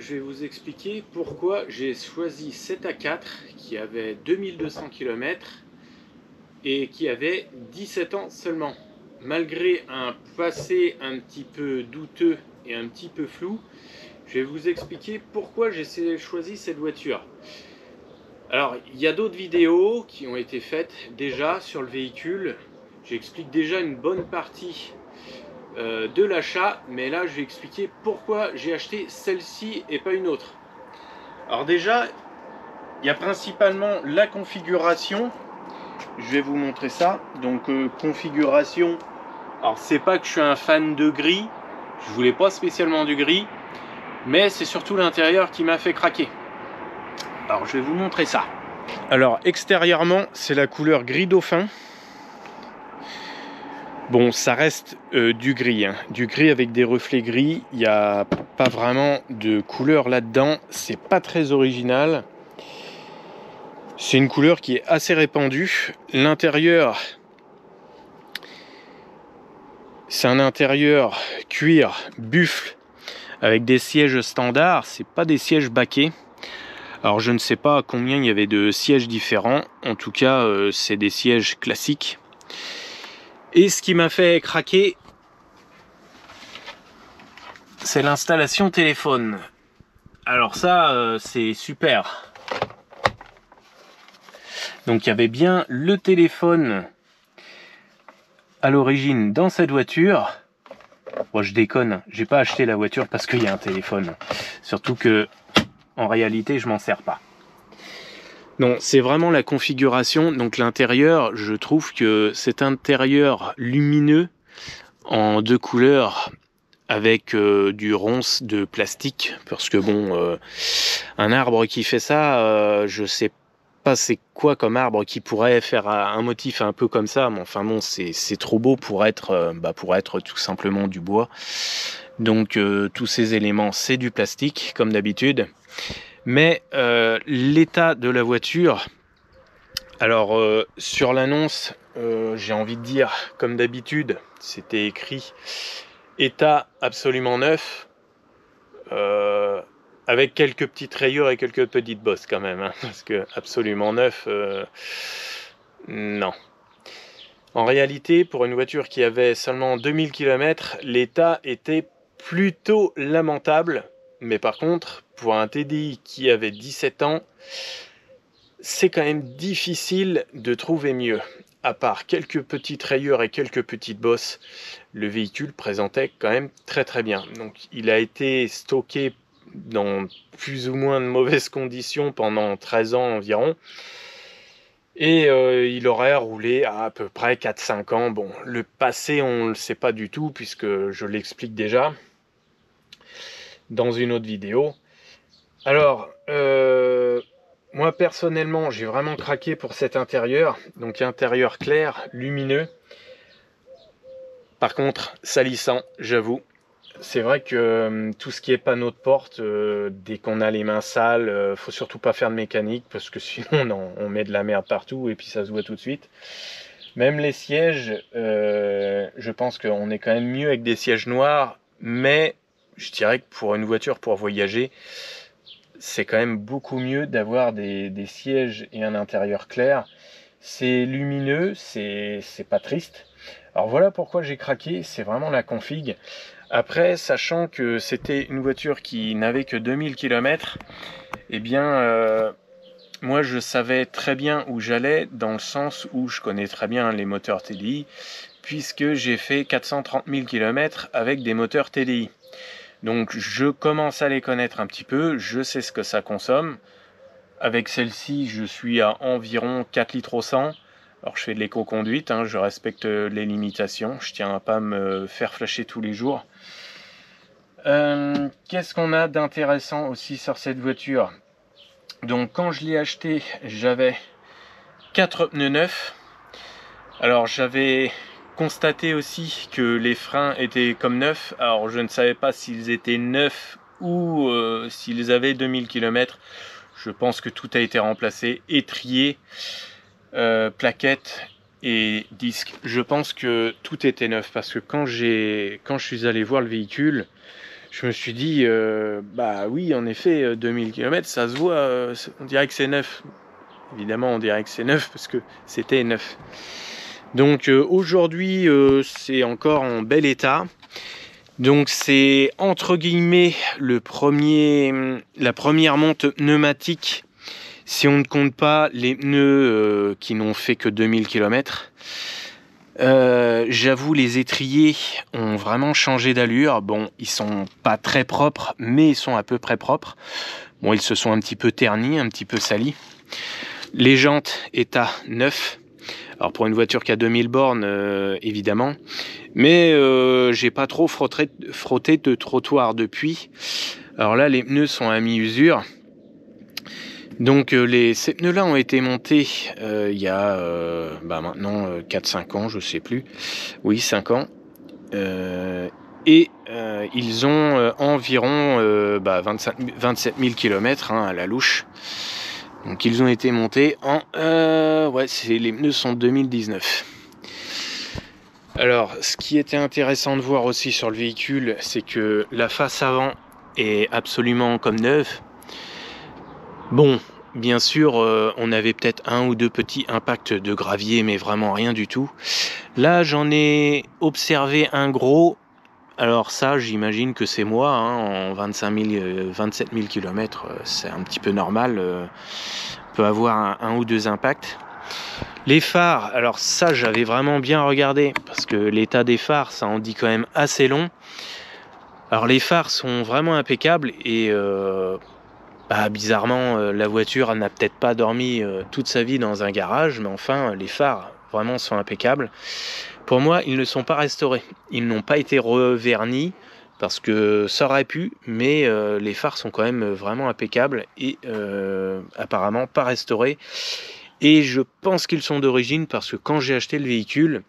je vais vous expliquer pourquoi j'ai choisi cette A4 qui avait 2200 km et qui avait 17 ans seulement. Malgré un passé un petit peu douteux et un petit peu flou, je vais vous expliquer pourquoi j'ai choisi cette voiture. Alors, il y a d'autres vidéos qui ont été faites déjà sur le véhicule. J'explique déjà une bonne partie de l'achat, mais là je vais expliquer pourquoi j'ai acheté celle-ci et pas une autre. Alors déjà, il y a principalement la configuration. Je vais vous montrer ça. Donc configuration, alors c'est pas que je suis un fan de gris, je voulais pas spécialement du gris, mais c'est surtout l'intérieur qui m'a fait craquer. Alors je vais vous montrer ça. Alors extérieurement, c'est la couleur gris dauphin. Bon, ça reste du gris, hein. Du gris avec des reflets gris. Il n'y a pas vraiment de couleur là-dedans. C'est pas très original. C'est une couleur qui est assez répandue. L'intérieur, c'est un intérieur cuir buffle avec des sièges standards. C'est pas des sièges baquets. Alors je ne sais pas combien il y avait de sièges différents. En tout cas, c'est des sièges classiques. Et ce qui m'a fait craquer, c'est l'installation téléphone. Alors ça, c'est super. Donc il y avait bien le téléphone à l'origine dans cette voiture. Bon, je déconne, j'ai pas acheté la voiture parce qu'il y a un téléphone. Surtout que, en réalité, je m'en sers pas. Non, c'est vraiment la configuration. Donc l'intérieur, je trouve que cet intérieur lumineux en deux couleurs avec du ronce de plastique, parce que bon, un arbre qui fait ça, je sais pas c'est quoi comme arbre qui pourrait faire un motif un peu comme ça, mais enfin bon, c'est trop beau pour être tout simplement du bois. Donc tous ces éléments, c'est du plastique comme d'habitude, mais l'état de la voiture, alors sur l'annonce, j'ai envie de dire comme d'habitude, c'était écrit état absolument neuf, avec quelques petites rayures et quelques petites bosses quand même, hein, parce que absolument neuf, non. En réalité, pour une voiture qui avait seulement 2000 km, l'état était plutôt lamentable, mais par contre, pour un TDI qui avait 17 ans, c'est quand même difficile de trouver mieux. À part quelques petites rayures et quelques petites bosses, le véhicule présentait quand même très très bien. Donc il a été stocké dans plus ou moins de mauvaises conditions pendant 13 ans environ. Et il aurait roulé à peu près 4-5 ans. Bon, le passé, on ne le sait pas du tout, puisque je l'explique déjà dans une autre vidéo. Alors, moi personnellement, j'ai vraiment craqué pour cet intérieur. Donc intérieur clair, lumineux. Par contre, salissant, j'avoue. C'est vrai que tout ce qui est panneau de porte, dès qu'on a les mains sales, faut surtout pas faire de mécanique, parce que sinon on met de la merde partout et puis ça se voit tout de suite. Même les sièges, je pense qu'on est quand même mieux avec des sièges noirs, mais je dirais que pour une voiture pour voyager, c'est quand même beaucoup mieux d'avoir des sièges et un intérieur clair. C'est lumineux, c'est pas triste. Alors voilà pourquoi j'ai craqué, c'est vraiment la config. Après, sachant que c'était une voiture qui n'avait que 2000 km, eh bien, moi je savais très bien où j'allais, dans le sens où je connais très bien les moteurs TDI, puisque j'ai fait 430 000 km avec des moteurs TDI. Donc je commence à les connaître un petit peu, je sais ce que ça consomme. Avec celle-ci, je suis à environ 4 litres au 100. Alors je fais de l'éco-conduite, hein, je respecte les limitations, je tiens à pas me faire flasher tous les jours. Qu'est-ce qu'on a d'intéressant aussi sur cette voiture? Donc quand je l'ai acheté, j'avais 4 pneus neufs. Alors j'avais constaté aussi que les freins étaient comme neufs. Alors je ne savais pas s'ils étaient neufs ou s'ils avaient 2000 km. Je pense que tout a été remplacé, étrier, plaquettes et disques. Je pense que tout était neuf, parce que quand je suis allé voir le véhicule, je me suis dit, bah oui, en effet, 2000 km, ça se voit, on dirait que c'est neuf. Évidemment, on dirait que c'est neuf parce que c'était neuf. Donc aujourd'hui, c'est encore en bel état. Donc c'est entre guillemets la première monte pneumatique, si on ne compte pas les pneus qui n'ont fait que 2000 km. J'avoue, les étriers ont vraiment changé d'allure. Bon, ils sont pas très propres, mais ils sont à peu près propres. Bon, ils se sont un petit peu ternis, un petit peu salis. Les jantes, état neuf. Alors pour une voiture qui a 2000 bornes, évidemment. Mais j'ai pas trop frotté de trottoir depuis. Alors là, les pneus sont à mi-usure. Donc ces pneus-là ont été montés il y a maintenant 4-5 ans, je sais plus. Oui, 5 ans. Ils ont environ 27 000 km à la louche. Donc ils ont été montés en... les pneus sont de 2019. Alors, ce qui était intéressant de voir aussi sur le véhicule, c'est que la face avant est absolument comme neuve. Bon, bien sûr, on avait peut-être un ou deux petits impacts de gravier, mais vraiment rien du tout. Là, j'en ai observé un gros. Alors ça, j'imagine que c'est moi, en 27 000 km, c'est un petit peu normal. On peut avoir un ou deux impacts. Les phares, alors ça, j'avais vraiment bien regardé, parce que l'état des phares, ça en dit quand même assez long. Alors les phares sont vraiment impeccables et... bizarrement, la voiture n'a peut-être pas dormi toute sa vie dans un garage, mais enfin, les phares vraiment sont impeccables. Pour moi, ils ne sont pas restaurés. Ils n'ont pas été revernis, parce que ça aurait pu, mais les phares sont quand même vraiment impeccables et apparemment pas restaurés. Et je pense qu'ils sont d'origine, parce que quand j'ai acheté le véhicule,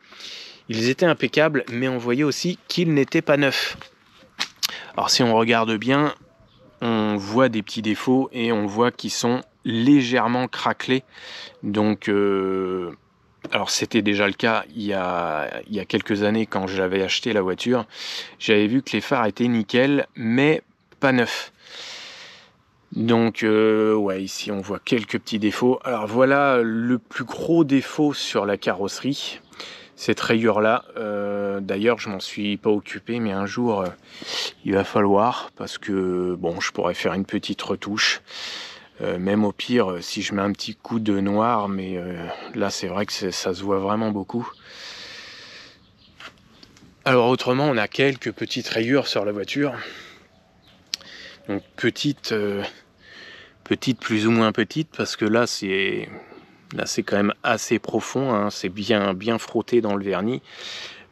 ils étaient impeccables, mais on voyait aussi qu'ils n'étaient pas neufs. Alors si on regarde bien, on voit des petits défauts et on voit qu'ils sont légèrement craquelés. Donc, alors c'était déjà le cas il y a quelques années quand j'avais acheté la voiture. J'avais vu que les phares étaient nickel, mais pas neufs. Donc, ici on voit quelques petits défauts. Alors voilà le plus gros défaut sur la carrosserie. Cette rayure-là, d'ailleurs je m'en suis pas occupé, mais un jour il va falloir, parce que bon, je pourrais faire une petite retouche, même au pire si je mets un petit coup de noir, mais là c'est vrai que ça se voit vraiment beaucoup. Alors autrement, on a quelques petites rayures sur la voiture, donc petites plus ou moins petites, parce que là c'est quand même assez profond, c'est bien frotté dans le vernis.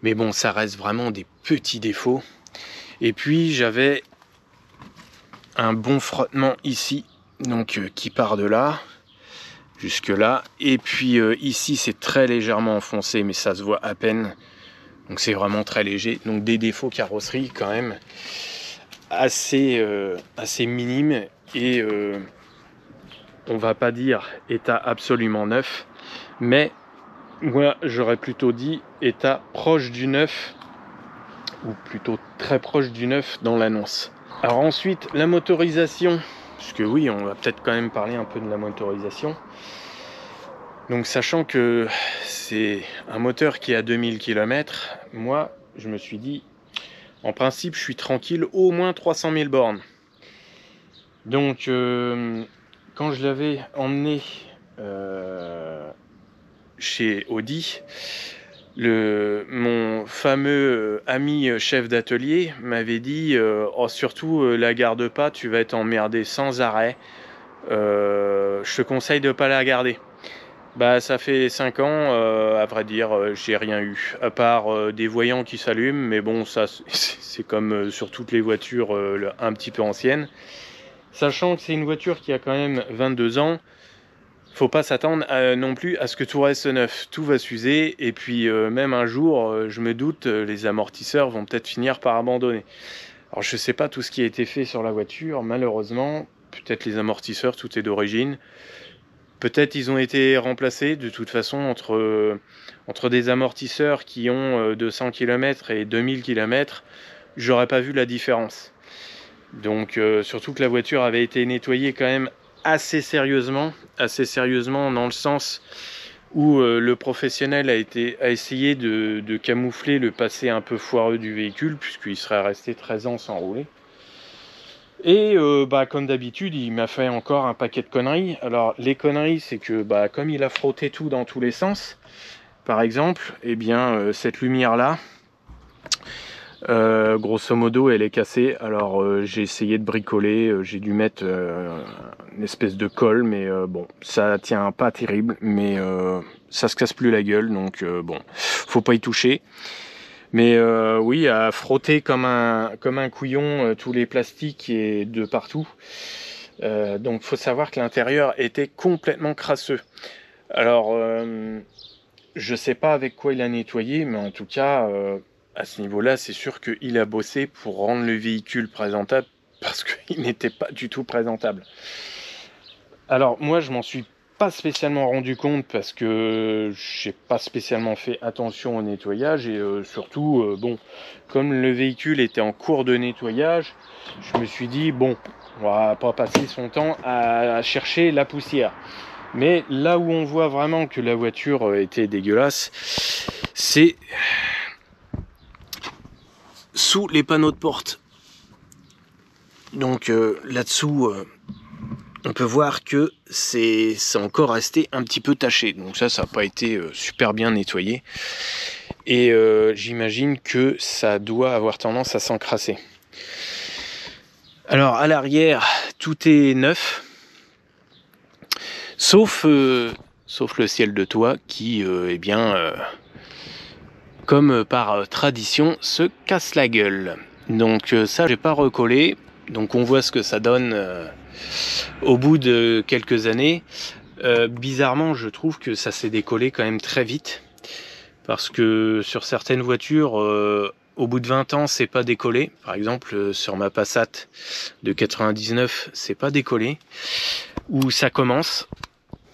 Mais bon, ça reste vraiment des petits défauts. Et puis j'avais un bon frottement ici, donc qui part de là jusque là. Et puis ici c'est très légèrement enfoncé, mais ça se voit à peine. Donc c'est vraiment très léger. Donc des défauts carrosserie quand même assez minimes. Et on va pas dire état absolument neuf, mais moi j'aurais plutôt dit état proche du neuf, ou plutôt très proche du neuf dans l'annonce. Alors ensuite, la motorisation, puisque oui, on va peut-être quand même parler un peu de la motorisation. Donc sachant que c'est un moteur qui a 2000 km, moi je me suis dit, en principe je suis tranquille au moins 300 000 bornes. Donc quand je l'avais emmené chez Audi, mon fameux ami chef d'atelier m'avait dit surtout la garde pas, tu vas être emmerdé sans arrêt, je te conseille de pas la garder. Bah ça fait 5 ans, à vrai dire, j'ai rien eu, à part des voyants qui s'allument, mais bon ça c'est comme sur toutes les voitures un petit peu anciennes. Sachant que c'est une voiture qui a quand même 22 ans, faut pas s'attendre non plus à ce que tout reste neuf. Tout va s'user, et puis même un jour, je me doute, les amortisseurs vont peut-être finir par abandonner. Alors je sais pas tout ce qui a été fait sur la voiture, malheureusement. Peut-être les amortisseurs, tout est d'origine. Peut-être ils ont été remplacés. De toute façon, entre des amortisseurs qui ont 200 km et 2000 km, j'aurais pas vu la différence. Donc surtout que la voiture avait été nettoyée quand même assez sérieusement dans le sens où le professionnel a essayé de camoufler le passé un peu foireux du véhicule, puisqu'il serait resté 13 ans sans rouler. Et comme d'habitude, il m'a fait encore un paquet de conneries. Alors les conneries, c'est que comme il a frotté tout dans tous les sens, par exemple, eh bien cette lumière là, grosso modo elle est cassée. Alors j'ai essayé de bricoler, j'ai dû mettre une espèce de colle, mais bon, ça tient pas terrible, mais ça se casse plus la gueule, donc bon, faut pas y toucher. Mais oui, à frotter comme un couillon tous les plastiques et de partout. Donc faut savoir que l'intérieur était complètement crasseux. Alors je sais pas avec quoi il a nettoyé, mais en tout cas à ce niveau-là, c'est sûr qu'il a bossé pour rendre le véhicule présentable, parce qu'il n'était pas du tout présentable. Alors moi je m'en suis pas spécialement rendu compte parce que j'ai pas spécialement fait attention au nettoyage, et surtout bon, comme le véhicule était en cours de nettoyage, je me suis dit bon, on va pas passer son temps à chercher la poussière. Mais là où on voit vraiment que la voiture était dégueulasse, c'est sous les panneaux de porte. Donc là-dessous on peut voir que c'est encore resté un petit peu taché. Donc ça n'a pas été super bien nettoyé. Et j'imagine que ça doit avoir tendance à s'encrasser. Alors à l'arrière, tout est neuf. Sauf le ciel de toit qui, comme par tradition, se casse la gueule. Donc ça, j'ai pas recollé. Donc on voit ce que ça donne au bout de quelques années. Bizarrement, je trouve que ça s'est décollé quand même très vite, parce que sur certaines voitures, au bout de 20 ans, c'est pas décollé. Par exemple, sur ma Passat de 99, c'est pas décollé, ou ça commence.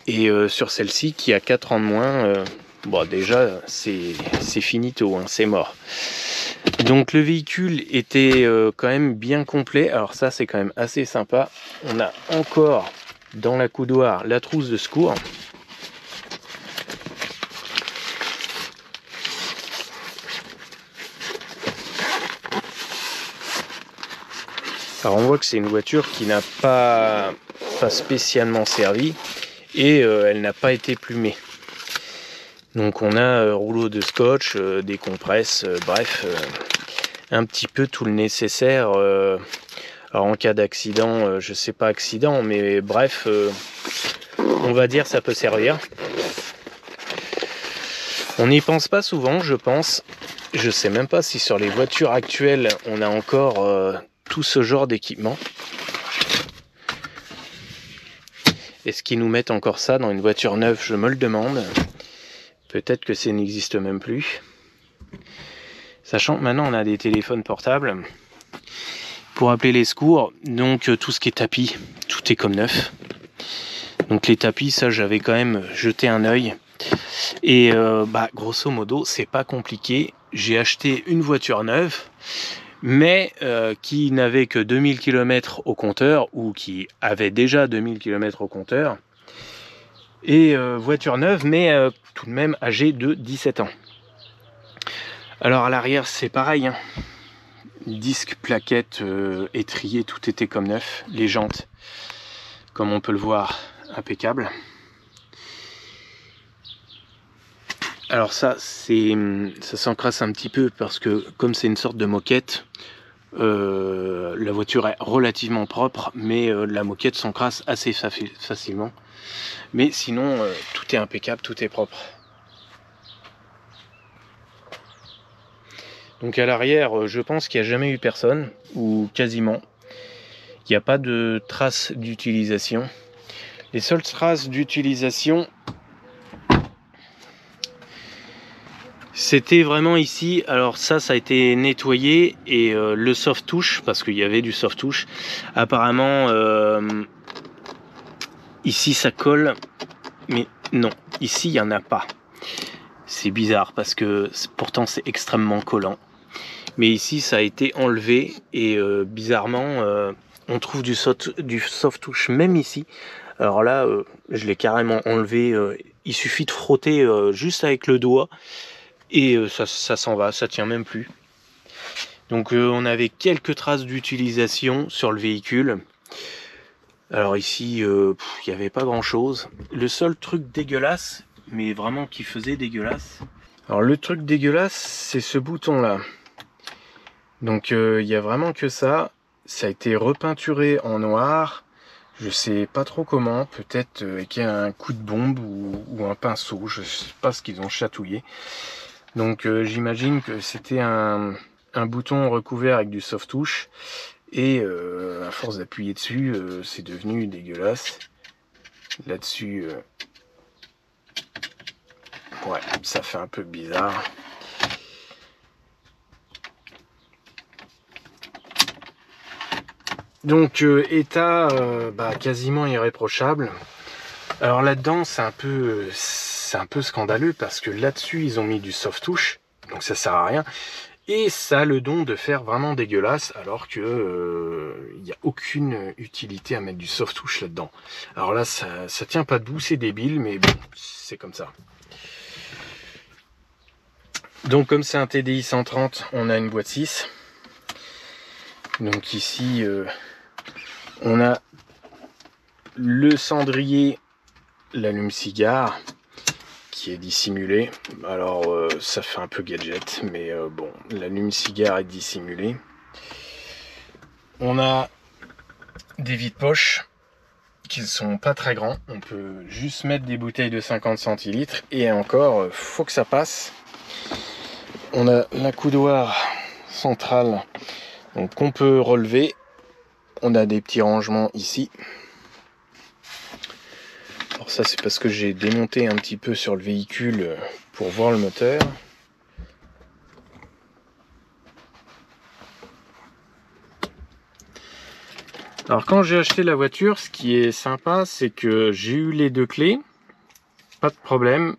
Et sur celle-ci, qui a 4 ans de moins, bon, déjà, c'est finito, hein, c'est mort. Donc le véhicule était quand même bien complet. Alors ça, c'est quand même assez sympa. On a encore dans la coudoir la trousse de secours. Alors on voit que c'est une voiture qui n'a pas spécialement servi, et elle n'a pas été plumée. Donc on a rouleau de scotch, des compresses, bref, un petit peu tout le nécessaire. Alors en cas d'accident, je sais pas accident, mais bref, on va dire ça peut servir. On n'y pense pas souvent, je pense. Je sais même pas si sur les voitures actuelles on a encore tout ce genre d'équipement. Est-ce qu'ils nous mettent encore ça dans une voiture neuve? Je me le demande. Peut-être que ça n'existe même plus. Sachant que maintenant on a des téléphones portables pour appeler les secours. Donc tout ce qui est tapis, tout est comme neuf. Donc les tapis, ça j'avais quand même jeté un œil. Et grosso modo, c'est pas compliqué. J'ai acheté une voiture neuve, mais qui n'avait que 2000 km au compteur, ou qui avait déjà 2000 km au compteur. Et voiture neuve, mais tout de même âgée de 17 ans. Alors à l'arrière, c'est pareil, hein. Disque, plaquettes, étrier, tout était comme neuf. Les jantes, comme on peut le voir, impeccable. Alors ça s'encrasse un petit peu parce que comme c'est une sorte de moquette, la voiture est relativement propre, mais la moquette s'encrasse assez facilement. Mais sinon, tout est impeccable, tout est propre. Donc à l'arrière, je pense qu'il n'y a jamais eu personne, ou quasiment. Il n'y a pas de traces d'utilisation. Les seules traces d'utilisation, c'était vraiment ici. Alors ça a été nettoyé, et le soft touch, parce qu'il y avait du soft touch, apparemment ici ça colle, mais non, ici il n'y en a pas. C'est bizarre parce que pourtant c'est extrêmement collant. Mais ici, ça a été enlevé et bizarrement, on trouve du soft touch même ici. Alors là, je l'ai carrément enlevé. Il suffit de frotter juste avec le doigt et ça s'en va, ça tient même plus. Donc on avait quelques traces d'utilisation sur le véhicule. Alors ici, il n'y avait pas grand chose. Le seul truc dégueulasse, mais vraiment qui faisait dégueulasse. Alors le truc dégueulasse, c'est ce bouton là. Donc il y a vraiment que ça. Ça a été repeinturé en noir. Je sais pas trop comment. Peut-être avec un coup de bombe ou un pinceau. Je sais pas ce qu'ils ont chatouillé. Donc j'imagine que c'était un bouton recouvert avec du soft touch. Et à force d'appuyer dessus, c'est devenu dégueulasse. Là-dessus, ouais, ça fait un peu bizarre. Donc état quasiment irréprochable. Alors là-dedans, c'est un peu scandaleux parce que là-dessus, ils ont mis du soft touch, donc ça sert à rien. Et ça a le don de faire vraiment dégueulasse, alors que il n'y a aucune utilité à mettre du soft touch là-dedans. Alors là, ça tient pas debout, c'est débile, mais bon, c'est comme ça. Donc comme c'est un TDI 130, on a une boîte 6. Donc ici, on a le cendrier, l'allume-cigare, qui est dissimulé. Alors ça fait un peu gadget, mais bon, l'allume-cigare est dissimulé. On a des vides-poches qui sont pas très grands. On peut juste mettre des bouteilles de 50 centilitres et encore, faut que ça passe. On a l'accoudoir central donc qu'on peut relever. On a des petits rangements ici. Alors ça c'est parce que j'ai démonté un petit peu sur le véhicule pour voir le moteur. Alors quand j'ai acheté la voiture, ce qui est sympa, c'est que j'ai eu les deux clés, pas de problème.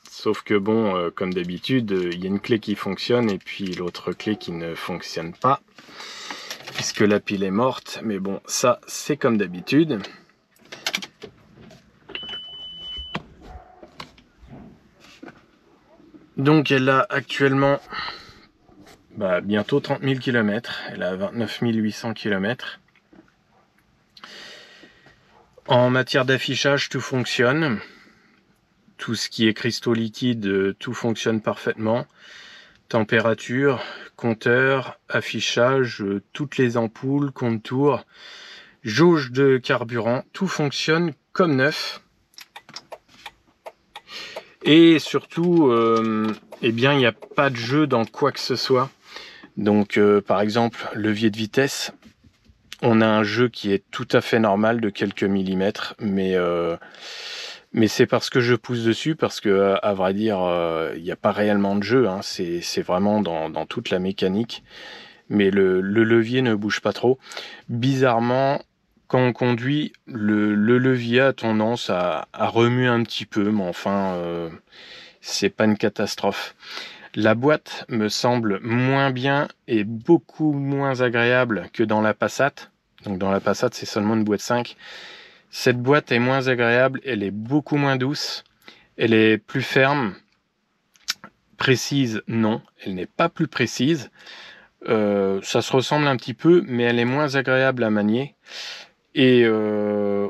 Sauf que bon, comme d'habitude, il y a une clé qui fonctionne et puis l'autre clé qui ne fonctionne pas, puisque la pile est morte. Mais bon, ça c'est comme d'habitude. Donc elle a actuellement bientôt 30 000 km, elle a 29 800 km. En matière d'affichage, tout fonctionne. Tout ce qui est cristaux liquides, tout fonctionne parfaitement. Température, compteur, affichage, toutes les ampoules, contours, jauge de carburant, tout fonctionne comme neuf. Et surtout, il n'y a pas de jeu dans quoi que ce soit. Donc par exemple, levier de vitesse, on a un jeu qui est tout à fait normal de quelques millimètres, mais c'est parce que je pousse dessus, parce que à vrai dire, il n'y a pas réellement de jeu, hein, c'est vraiment dans toute la mécanique, mais le levier ne bouge pas trop. Bizarrement, quand on conduit, le levier a tendance à remuer un petit peu, mais enfin, c'est pas une catastrophe. La boîte me semble moins bien et beaucoup moins agréable que dans la Passat. Donc dans la Passat, c'est seulement une boîte 5. Cette boîte est moins agréable, elle est beaucoup moins douce, elle est plus ferme. Précise, non, elle n'est pas plus précise. Ça se ressemble un petit peu, mais elle est moins agréable à manier. Et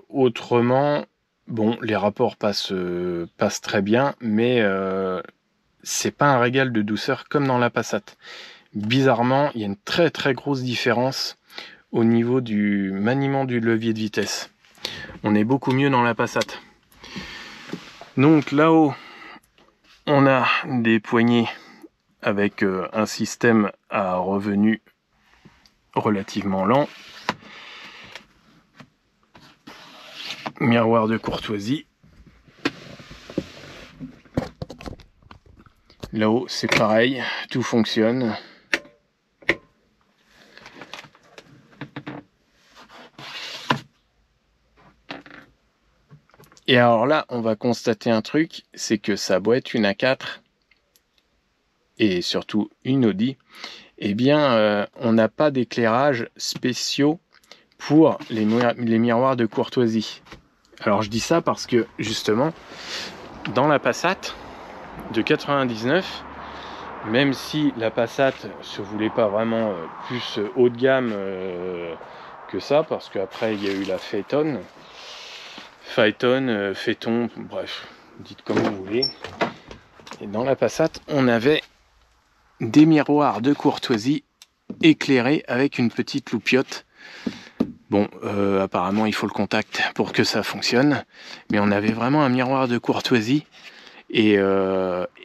autrement, bon, les rapports passent très bien, mais c'est pas un régal de douceur comme dans la Passat. Bizarrement, il y a une très très grosse différence au niveau du maniement du levier de vitesse. On est beaucoup mieux dans la Passat. Donc là-haut, on a des poignées avec un système à revenu relativement lent. Miroir de courtoisie. Là-haut, c'est pareil, tout fonctionne. Et alors là, on va constater un truc, c'est que ça doit être une A4 et surtout une Audi. eh bien, on n'a pas d'éclairage spéciaux pour les miroirs de courtoisie. Alors je dis ça parce que justement, dans la Passat de 99, même si la Passat se voulait pas vraiment plus haut de gamme que ça, parce qu'après il y a eu la Phaeton, Phaeton, bref, dites comme vous voulez. Et dans la Passat, on avait des miroirs de courtoisie éclairés avec une petite loupiote. Bon, apparemment il faut le contact pour que ça fonctionne, mais on avait vraiment un miroir de courtoisie et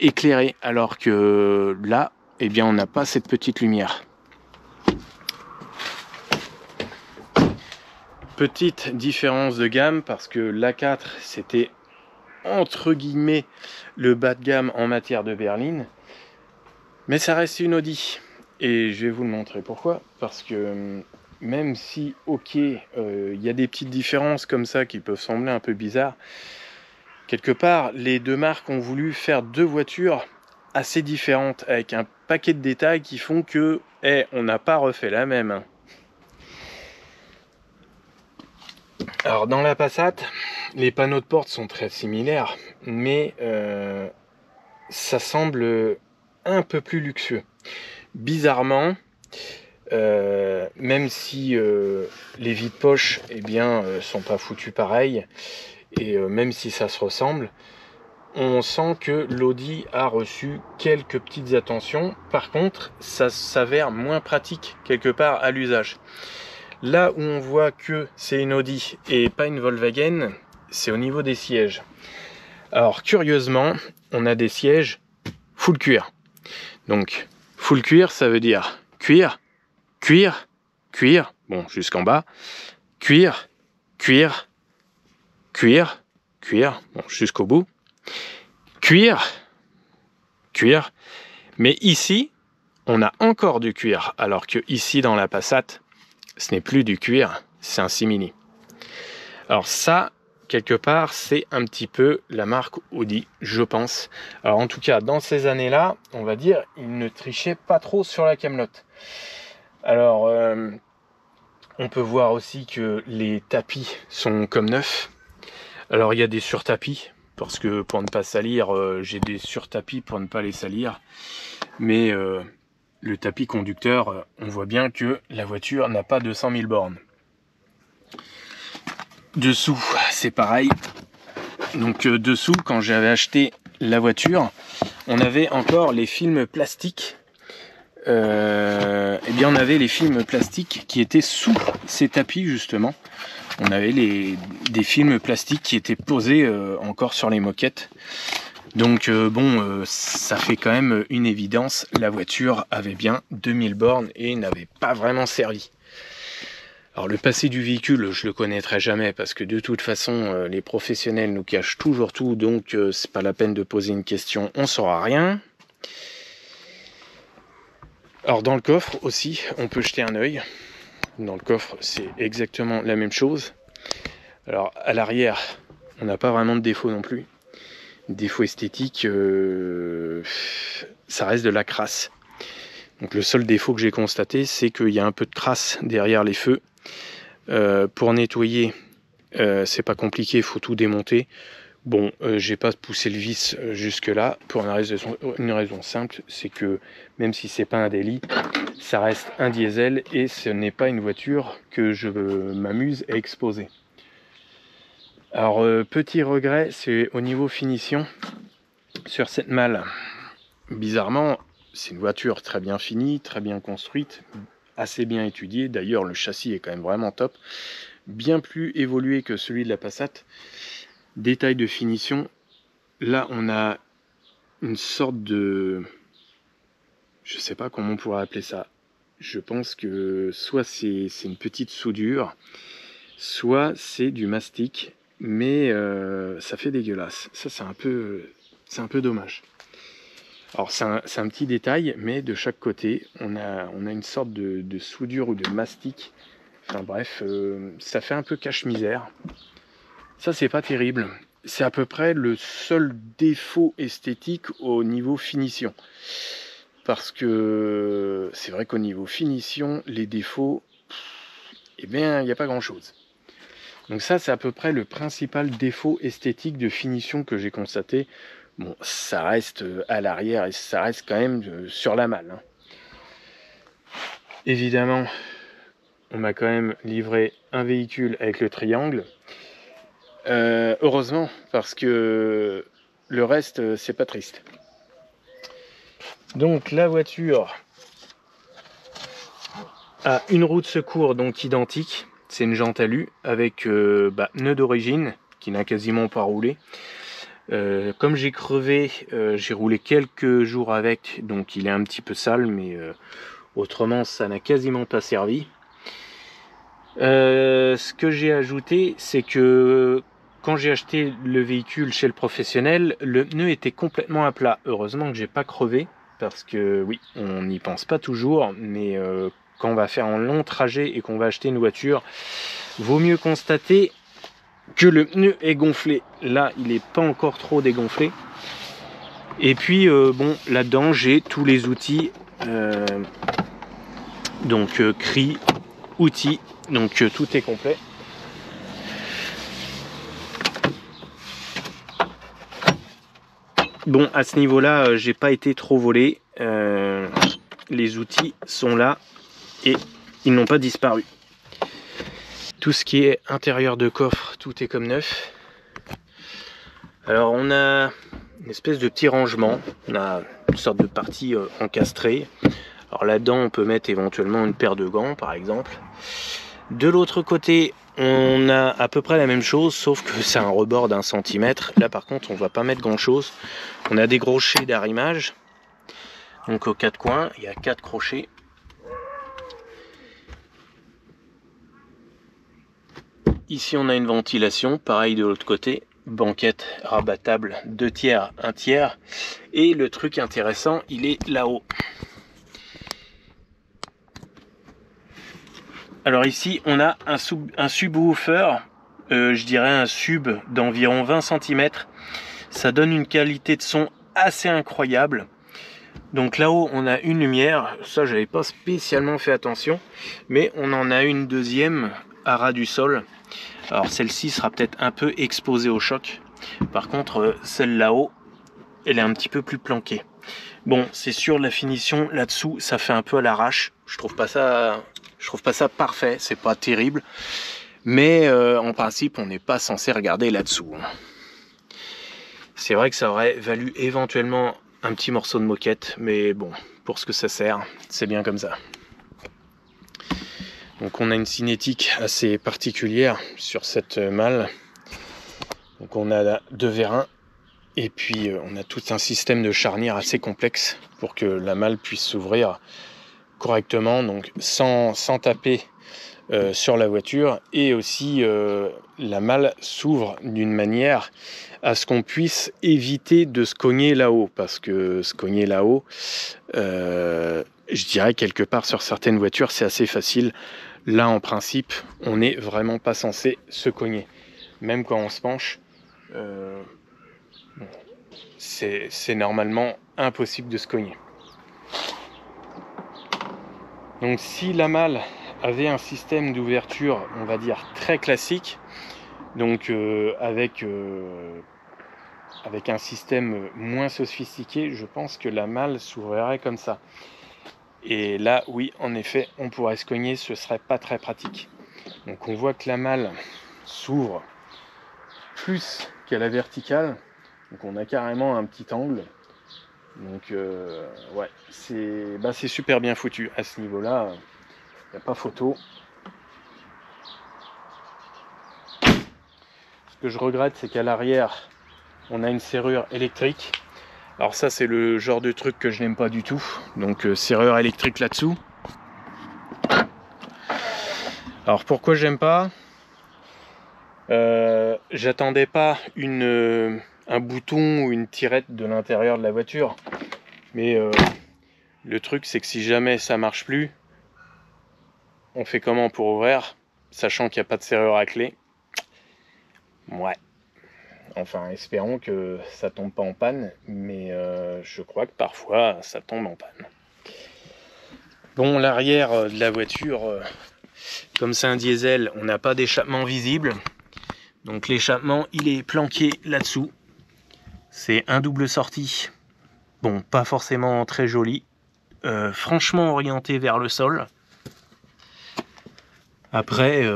éclairé, alors que là, eh bien, on n'a pas cette petite lumière. Petite différence de gamme, parce que l'A4 c'était entre guillemets le bas de gamme en matière de berline, mais ça reste une Audi, et je vais vous le montrer pourquoi. Parce que même si ok, y a des petites différences comme ça qui peuvent sembler un peu bizarres, quelque part les deux marques ont voulu faire deux voitures assez différentes, avec un paquet de détails qui font que on n'a pas refait la même. Alors dans la Passat, les panneaux de porte sont très similaires, mais ça semble un peu plus luxueux. Bizarrement, même si les vides-poches eh bien, sont pas foutus pareil, et même si ça se ressemble, on sent que l'Audi a reçu quelques petites attentions. Par contre, ça s'avère moins pratique quelque part à l'usage. Là où on voit que c'est une Audi et pas une Volkswagen, c'est au niveau des sièges. Alors curieusement, on a des sièges full cuir. Donc full cuir, ça veut dire cuir, cuir, cuir, bon jusqu'en bas, cuir, cuir, cuir, cuir, bon jusqu'au bout, cuir, cuir. Mais ici, on a encore du cuir, alors que ici dans la Passat, ce n'est plus du cuir, c'est un simili. Alors ça, quelque part, c'est un petit peu la marque Audi, je pense. Alors en tout cas, dans ces années-là, on va dire, ils ne trichaient pas trop sur la camelote. Alors, on peut voir aussi que les tapis sont comme neufs. Alors il y a des surtapis, parce que pour ne pas salir, j'ai des surtapis pour ne pas les salir. Mais le tapis conducteur, on voit bien que la voiture n'a pas 200 000 bornes. Dessous, c'est pareil. Donc dessous, quand j'avais acheté la voiture, on avait encore les films plastiques. Eh bien, on avait les films plastiques qui étaient sous ces tapis, justement. On avait des films plastiques qui étaient posés encore sur les moquettes. Donc bon, ça fait quand même une évidence, la voiture avait bien 2000 bornes et n'avait pas vraiment servi. Alors le passé du véhicule, je le connaîtrai jamais parce que de toute façon, les professionnels nous cachent toujours tout, donc c'est pas la peine de poser une question, on saura rien. Alors dans le coffre aussi, on peut jeter un œil. Dans le coffre, c'est exactement la même chose. Alors à l'arrière, on n'a pas vraiment de défaut non plus. Défaut esthétique, ça reste de la crasse. Donc le seul défaut que j'ai constaté, c'est qu'il y a un peu de crasse derrière les feux. Pour nettoyer, c'est pas compliqué, il faut tout démonter. Bon, j'ai pas poussé le vis jusque là pour une raison simple, c'est que même si c'est pas un délit, ça reste un diesel et ce n'est pas une voiture que je m'amuse à exposer. Alors petit regret, c'est au niveau finition sur cette malle. Bizarrement, c'est une voiture très bien finie, très bien construite, assez bien étudiée. D'ailleurs, le châssis est quand même vraiment top, bien plus évolué que celui de la Passat. Détail de finition, là on a une sorte de, je sais pas comment on pourrait appeler ça. Je pense que soit c'est une petite soudure, soit c'est du mastic. Mais ça fait dégueulasse. Ça, c'est un peu dommage. Alors, c'est un petit détail, mais de chaque côté, on a une sorte de soudure ou de mastic. Enfin bref, ça fait un peu cache-misère. Ça, c'est pas terrible. C'est à peu près le seul défaut esthétique au niveau finition. parce que c'est vrai qu'au niveau finition, les défauts, eh bien, il n'y a pas grand-chose. Donc ça, c'est à peu près le principal défaut esthétique de finition que j'ai constaté. Bon, ça reste à l'arrière et ça reste quand même sur la malle, hein. Évidemment, on m'a quand même livré un véhicule avec le triangle. Heureusement, parce que le reste, c'est pas triste. Donc la voiture a une roue de secours donc identique. C'est une jante alu avec pneu d'origine qui n'a quasiment pas roulé. Comme j'ai crevé, j'ai roulé quelques jours avec, donc il est un petit peu sale, mais autrement ça n'a quasiment pas servi. Ce que j'ai ajouté, c'est que quand j'ai acheté le véhicule chez le professionnel, le pneu était complètement à plat. Heureusement que j'ai pas crevé, parce que oui, on n'y pense pas toujours, mais quand on va faire un long trajet et qu'on va acheter une voiture, vaut mieux constater que le pneu est gonflé. Là, il n'est pas encore trop dégonflé. Et puis, bon, là-dedans, j'ai tous les outils. Donc, cri, outils. Donc, tout est complet. Bon, à ce niveau-là, j'ai pas été trop volé. Les outils sont là et ils n'ont pas disparu. Tout ce qui est intérieur de coffre, tout est comme neuf. Alors on a une espèce de petit rangement, on a une sorte de partie encastrée. Alors là-dedans on peut mettre éventuellement une paire de gants par exemple. De l'autre côté on a à peu près la même chose, sauf que c'est un rebord d'1 centimètre. Là par contre on va pas mettre grand chose. On a des crochets d'arrimage. Donc aux 4 coins, il y a 4 crochets. Ici on a une ventilation, pareil de l'autre côté, banquette rabattable 2 tiers, 1 tiers. Et le truc intéressant, il est là-haut. Alors ici on a un subwoofer, je dirais un sub d'environ 20 cm. Ça donne une qualité de son assez incroyable. Donc là-haut on a une lumière, ça j'avais pas spécialement fait attention, mais on en a une deuxième à ras du sol. Alors celle-ci sera peut-être un peu exposée au choc. Par contre, celle là-haut, elle est un petit peu plus planquée. Bon, c'est sûr, la finition là-dessous, ça fait un peu à l'arrache. Je trouve pas ça parfait, c'est pas terrible. Mais en principe, on n'est pas censé regarder là-dessous. C'est vrai que ça aurait valu éventuellement un petit morceau de moquette, mais bon, pour ce que ça sert, c'est bien comme ça. Donc on a une cinétique assez particulière sur cette malle. Donc on a 2 vérins et puis on a tout un système de charnières assez complexe pour que la malle puisse s'ouvrir correctement, donc sans taper sur la voiture, et aussi la malle s'ouvre d'une manière à ce qu'on puisse éviter de se cogner là-haut, parce que se cogner là-haut, je dirais quelque part sur certaines voitures c'est assez facile. Là en principe on n'est vraiment pas censé se cogner, même quand on se penche, c'est normalement impossible de se cogner. Donc si la malle avait un système d'ouverture on va dire très classique, donc avec un système moins sophistiqué, je pense que la malle s'ouvrirait comme ça. Et là, oui, en effet, on pourrait se cogner, ce serait pas très pratique. Donc on voit que la malle s'ouvre plus qu'à la verticale. Donc on a carrément un petit angle. Donc ouais, c'est super bien foutu. À ce niveau-là, il n'y a pas photo. Ce que je regrette, c'est qu'à l'arrière, on a une serrure électrique. Alors ça, c'est le genre de truc que je n'aime pas du tout. Donc serrure électrique là-dessous. Alors pourquoi j'aime pas ? J'attendais pas un bouton ou une tirette de l'intérieur de la voiture. Mais le truc, c'est que si jamais ça marche plus, on fait comment pour ouvrir, sachant qu'il n'y a pas de serrure à clé ? Ouais. Enfin, espérons que ça tombe pas en panne, mais je crois que parfois ça tombe en panne. Bon, l'arrière de la voiture, comme c'est un diesel, on n'a pas d'échappement visible. Donc l'échappement, il est planqué là-dessous. C'est un double sortie. Bon, pas forcément très joli. Franchement orienté vers le sol. Après,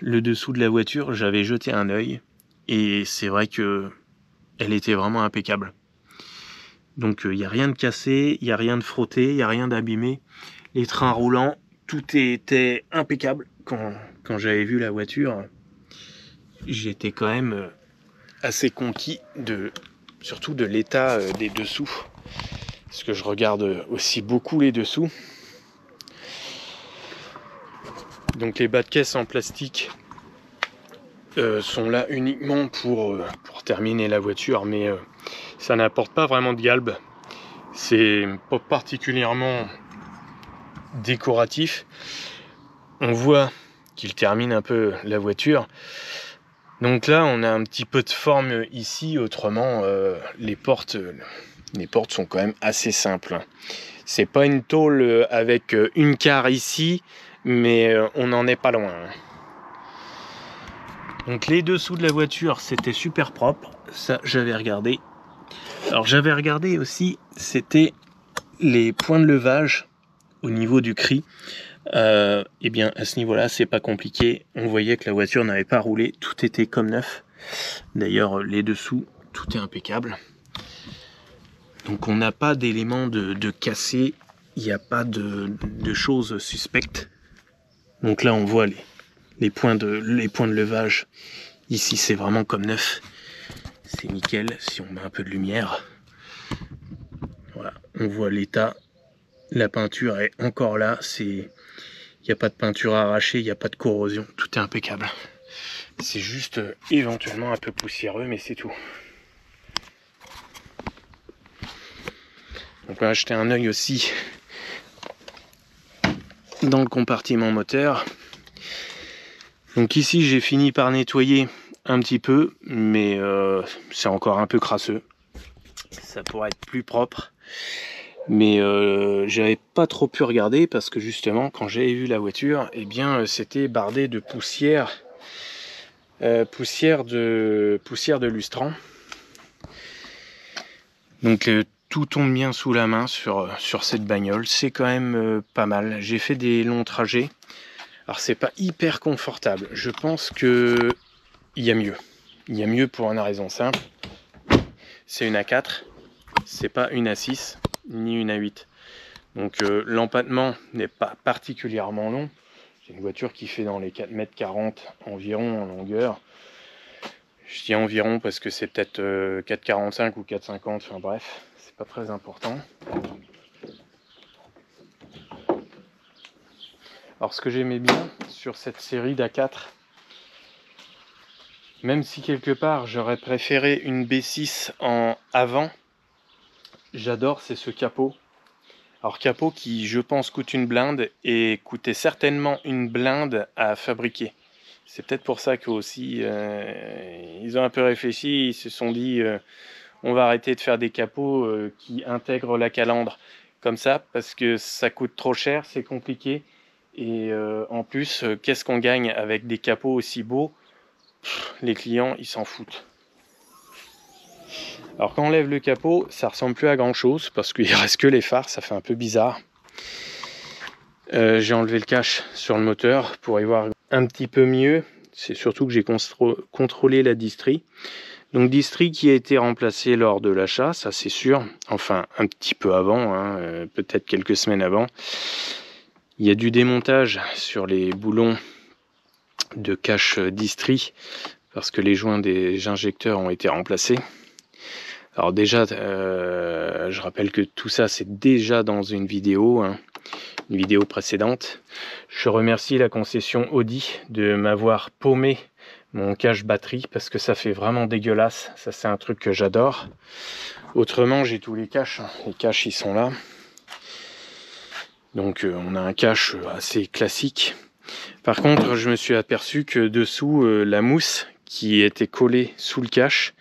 le dessous de la voiture, j'avais jeté un œil. Et c'est vrai que elle était vraiment impeccable. Donc il n'y a rien de cassé, il n'y a rien de frotté, il n'y a rien d'abîmé. Les trains roulants, tout était impeccable. Quand j'avais vu la voiture, j'étais quand même assez conquis surtout de l'état des dessous. Parce que je regarde aussi beaucoup les dessous. Donc les bas de caisse en plastique sont là uniquement pour terminer la voiture, mais ça n'apporte pas vraiment de galbe. C'est pas particulièrement décoratif. On voit qu'il termine un peu la voiture. Donc là, on a un petit peu de forme ici. Autrement, les portes sont quand même assez simples. C'est pas une tôle avec une carre ici, mais on n'en est pas loin. Donc les dessous de la voiture, c'était super propre. Ça, j'avais regardé. Alors j'avais regardé aussi, c'était les points de levage au niveau du cri. Et bien à ce niveau-là, c'est pas compliqué. On voyait que la voiture n'avait pas roulé, tout était comme neuf. D'ailleurs, les dessous, tout est impeccable. Donc on n'a pas d'éléments de cassé, il n'y a pas de choses suspectes. Donc là, on voit les points de levage. Ici, c'est vraiment comme neuf. C'est nickel. Si on met un peu de lumière, voilà, on voit l'état. La peinture est encore là. Il n'y a pas de peinture arrachée, il n'y a pas de corrosion. Tout est impeccable. C'est juste éventuellement un peu poussiéreux, mais c'est tout. On peut acheter un œil aussi dans le compartiment moteur. Donc ici, j'ai fini par nettoyer un petit peu, mais c'est encore un peu crasseux. Ça pourrait être plus propre. Mais j'avais pas trop pu regarder parce que justement, quand j'avais vu la voiture, eh bien, c'était bardé de poussière. Poussière de lustrant. Donc tout tombe bien sous la main sur cette bagnole. C'est quand même pas mal. J'ai fait des longs trajets. Alors c'est pas hyper confortable. Je pense que il y a mieux. Il y a mieux pour une raison simple. C'est une A4. C'est pas une A6 ni une A8. Donc l'empattement n'est pas particulièrement long. J'ai une voiture qui fait dans les 4,40 m environ en longueur. Je dis environ parce que c'est peut-être 4,45 ou 4,50, enfin bref, c'est pas très important. Alors ce que j'aimais bien sur cette série d'A4, même si quelque part j'aurais préféré une B6 en avant, j'adore, c'est ce capot. Alors capot qui je pense coûte une blinde et coûtait certainement une blinde à fabriquer. C'est peut-être pour ça qu'aussi ils ont un peu réfléchi, ils se sont dit on va arrêter de faire des capots qui intègrent la calandre comme ça parce que ça coûte trop cher, c'est compliqué et en plus qu'est-ce qu'on gagne avec des capots aussi beaux? Les clients ils s'en foutent. Alors quand on lève le capot, ça ressemble plus à grand chose parce qu'il reste que les phares, ça fait un peu bizarre. J'ai enlevé le cache sur le moteur pour y voir un petit peu mieux. C'est surtout que j'ai contrôlé la distrie. Donc distrie qui a été remplacée lors de l'achat, ça c'est sûr. Enfin un petit peu avant, hein, peut-être quelques semaines avant. Il y a du démontage sur les boulons de cache distrie parce que les joints des injecteurs ont été remplacés. Alors déjà, je rappelle que tout ça c'est déjà dans une vidéo, hein, une vidéo précédente. Je remercie la concession Audi de m'avoir paumé mon cache batterie parce que ça fait vraiment dégueulasse. Ça c'est un truc que j'adore. Autrement j'ai tous les caches. Les caches ils sont là. Donc on a un cache assez classique. Par contre je me suis aperçu que dessous la mousse qui était collée sous le cache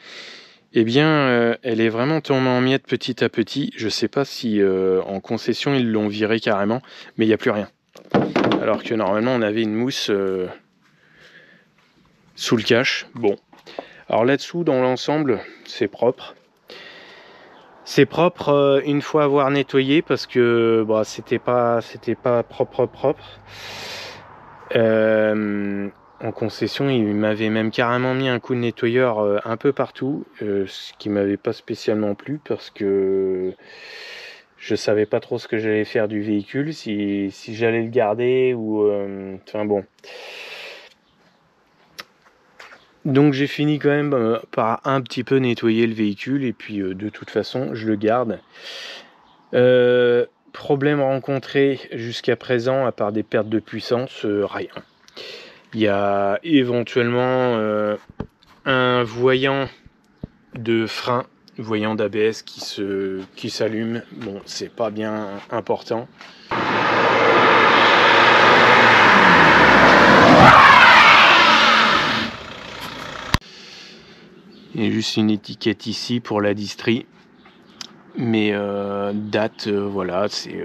Eh bien, elle est vraiment tombée en miettes petit à petit. Je sais pas si en concession ils l'ont virée carrément, mais il n'y a plus rien. Alors que normalement on avait une mousse sous le cache. Bon. Alors là-dessous, dans l'ensemble, c'est propre. C'est propre une fois avoir nettoyé parce que bah, c'était pas propre. En concession, il m'avait même carrément mis un coup de nettoyeur un peu partout, ce qui m'avait pas spécialement plu parce que je savais pas trop ce que j'allais faire du véhicule, si j'allais le garder ou enfin bon. Donc j'ai fini quand même par un petit peu nettoyer le véhicule et puis de toute façon je le garde. Problème rencontré jusqu'à présent, à part des pertes de puissance, rien. Il y a éventuellement un voyant de frein, voyant d'ABS qui s'allume. Bon, c'est pas bien important. Il y a juste une étiquette ici pour la distrie. Mais date, voilà, c'est...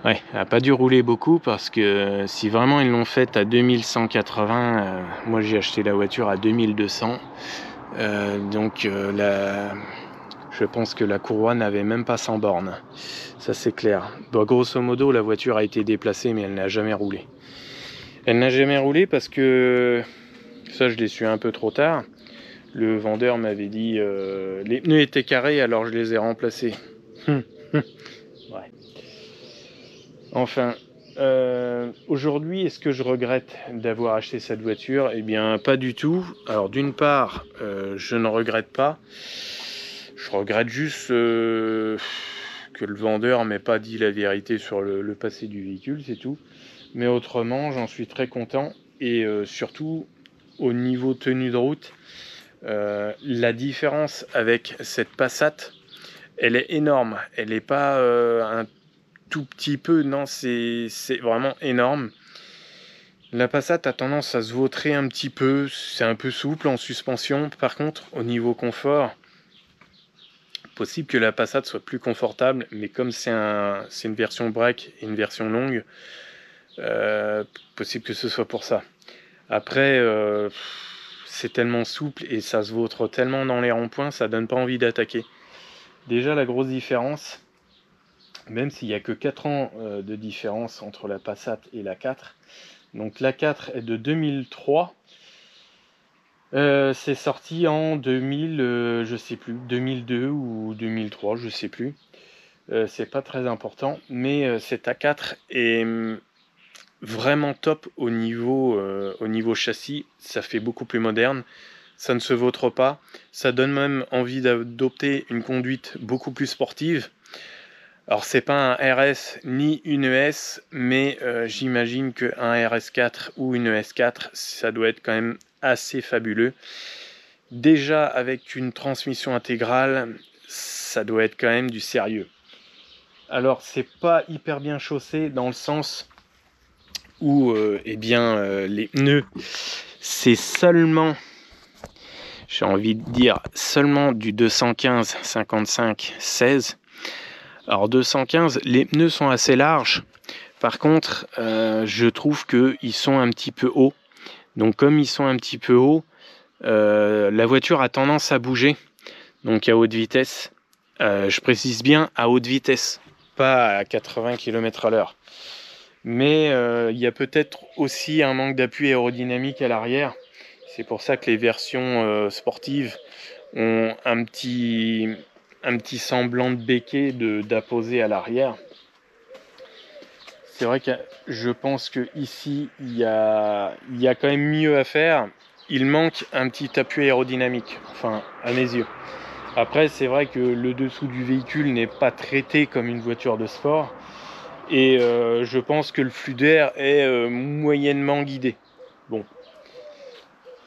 Ouais, elle n'a pas dû rouler beaucoup parce que si vraiment ils l'ont faite à 2180, moi j'ai acheté la voiture à 2200. Donc je pense que la courroie n'avait même pas 100 bornes. Ça c'est clair. Bon, grosso modo, la voiture a été déplacée mais elle n'a jamais roulé. Elle n'a jamais roulé parce que, ça je l'ai su un peu trop tard, le vendeur m'avait dit les pneus étaient carrés alors je les ai remplacés. Ouais. Enfin, aujourd'hui, est-ce que je regrette d'avoir acheté cette voiture? Eh bien, pas du tout. Alors, d'une part, je ne regrette pas. Je regrette juste que le vendeur m'ait pas dit la vérité sur le passé du véhicule, c'est tout. Mais autrement, j'en suis très content. Et surtout, au niveau tenue de route, la différence avec cette Passat, elle est énorme. Elle n'est pas un tout petit peu, non, c'est vraiment énorme. La Passat a tendance à se vautrer un petit peu, c'est un peu souple en suspension. Par contre, au niveau confort, possible que la Passat soit plus confortable, mais comme c'est une version break et une version longue, possible que ce soit pour ça. Après, c'est tellement souple et ça se vautre tellement dans les ronds-points, ça donne pas envie d'attaquer. Déjà, la grosse différence, même s'il n'y a que 4 ans de différence entre la Passat et la 4, donc la 4 est de 2003, c'est sorti en 2000, je sais plus, 2002 ou 2003, je sais plus. C'est pas très important, mais cette A4 est vraiment top au niveau châssis. Ça fait beaucoup plus moderne, ça ne se vautre pas, ça donne même envie d'adopter une conduite beaucoup plus sportive. Alors c'est pas un RS ni une ES, mais j'imagine qu'un RS4 ou une ES4, ça doit être quand même assez fabuleux. Déjà avec une transmission intégrale, ça doit être quand même du sérieux. Alors c'est pas hyper bien chaussé dans le sens où les pneus, c'est seulement, j'ai envie de dire, seulement du 215 55 16. Alors 215, les pneus sont assez larges. Par contre, je trouve qu'ils sont un petit peu hauts. Donc comme ils sont un petit peu hauts, la voiture a tendance à bouger. Donc à haute vitesse. Je précise bien à haute vitesse, pas à 80 km/h. Mais il y a peut-être aussi un manque d'appui aérodynamique à l'arrière. C'est pour ça que les versions sportives ont un petit semblant de béquet d'apposer à l'arrière. C'est vrai que je pense que ici il y a quand même mieux à faire. Il manque un petit appui aérodynamique, enfin à mes yeux. Après c'est vrai que le dessous du véhicule n'est pas traité comme une voiture de sport et je pense que le flux d'air est moyennement guidé. Bon,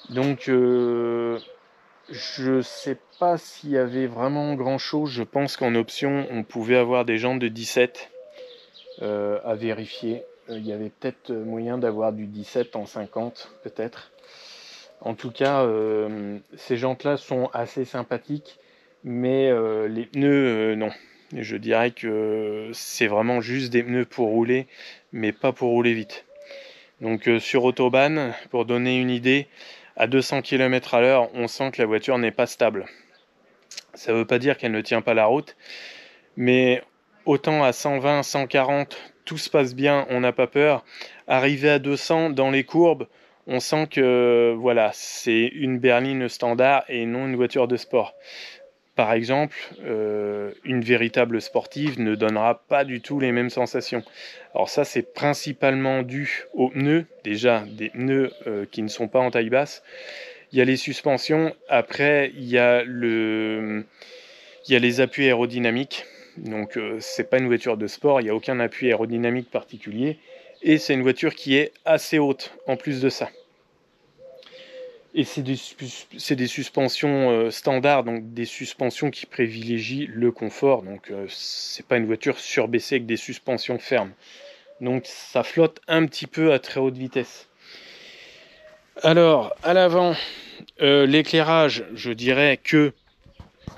donc je sais pas s'il y avait vraiment grand chose. Je pense qu'en option on pouvait avoir des jantes de 17 à vérifier. Il y avait peut-être moyen d'avoir du 17 en 50 peut-être. En tout cas, ces jantes-là sont assez sympathiques, mais les pneus, non. Je dirais que c'est vraiment juste des pneus pour rouler, mais pas pour rouler vite. Donc sur Autobahn, pour donner une idée, à 200 km/h, on sent que la voiture n'est pas stable. Ça ne veut pas dire qu'elle ne tient pas la route, mais autant à 120, 140, tout se passe bien, on n'a pas peur. Arrivé à 200 dans les courbes, on sent que voilà, c'est une berline standard et non une voiture de sport. Par exemple, une véritable sportive ne donnera pas du tout les mêmes sensations. Alors ça, c'est principalement dû aux pneus, déjà des pneus qui ne sont pas en taille basse. Il y a les suspensions, après il y a les appuis aérodynamiques. Donc c'est pas une voiture de sport, il n'y a aucun appui aérodynamique particulier. Et c'est une voiture qui est assez haute en plus de ça. Et c'est des suspensions standards, donc des suspensions qui privilégient le confort. Donc c'est pas une voiture surbaissée avec des suspensions fermes. Donc ça flotte un petit peu à très haute vitesse. Alors à l'avant, l'éclairage, je dirais que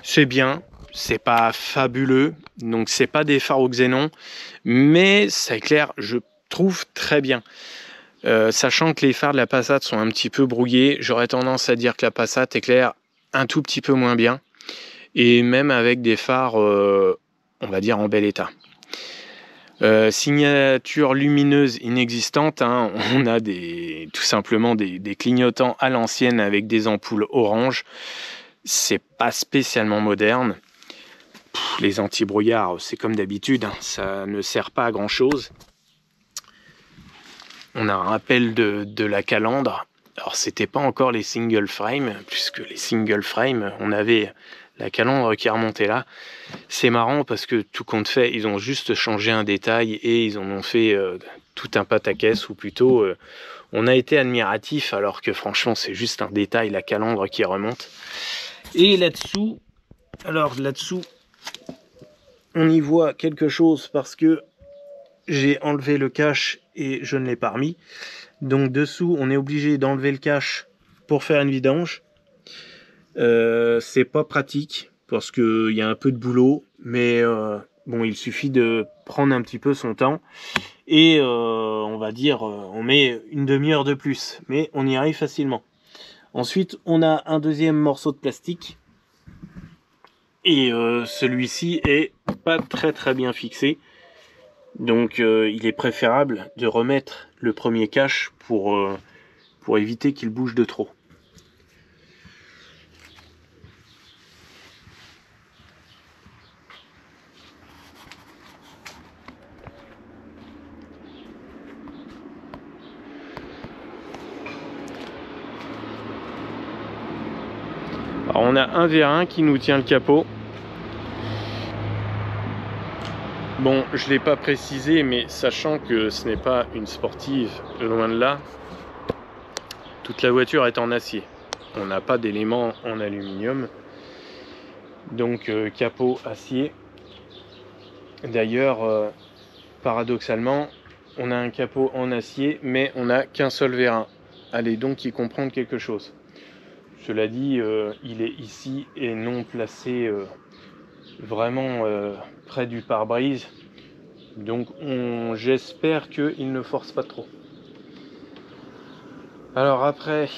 c'est bien, c'est pas fabuleux, donc c'est pas des phares au xénon, mais ça éclaire, je trouve, très bien. Sachant que les phares de la Passat sont un petit peu brouillés, j'aurais tendance à dire que la Passat éclaire un tout petit peu moins bien, et même avec des phares, on va dire, en bel état. Signature lumineuse inexistante, hein, on a tout simplement des clignotants à l'ancienne avec des ampoules orange. C'est pas spécialement moderne. Les anti-brouillards, c'est comme d'habitude, hein, ça ne sert pas à grand chose. On a un rappel de la calandre. Alors c'était pas encore les single frame, puisque les single frame, on avait la calandre qui remontait là. C'est marrant parce que tout compte fait, ils ont juste changé un détail et ils en ont fait tout un pataquès, ou plutôt on a été admiratif alors que franchement c'est juste un détail, la calandre qui remonte. Et là-dessous, on y voit quelque chose parce que j'ai enlevé le cache et je ne l'ai pas remis. Donc dessous, on est obligé d'enlever le cache pour faire une vidange. C'est pas pratique parce qu'il y a un peu de boulot, mais bon, il suffit de prendre un petit peu son temps et on va dire, on met une demi-heure de plus, mais on y arrive facilement. Ensuite, on a un deuxième morceau de plastique et celui-ci est pas très bien fixé. Donc il est préférable de remettre le premier cache pour éviter qu'il bouge de trop. Alors on a un vérin qui nous tient le capot. Bon, je ne l'ai pas précisé, mais sachant que ce n'est pas une sportive, loin de là, toute la voiture est en acier. On n'a pas d'éléments en aluminium. Donc capot acier. D'ailleurs, paradoxalement, on a un capot en acier, mais on n'a qu'un seul vérin. Allez donc y comprendre quelque chose. Cela dit, il est ici et non placé vraiment près du pare-brise. Donc j'espère qu'il ne force pas trop. Alors après,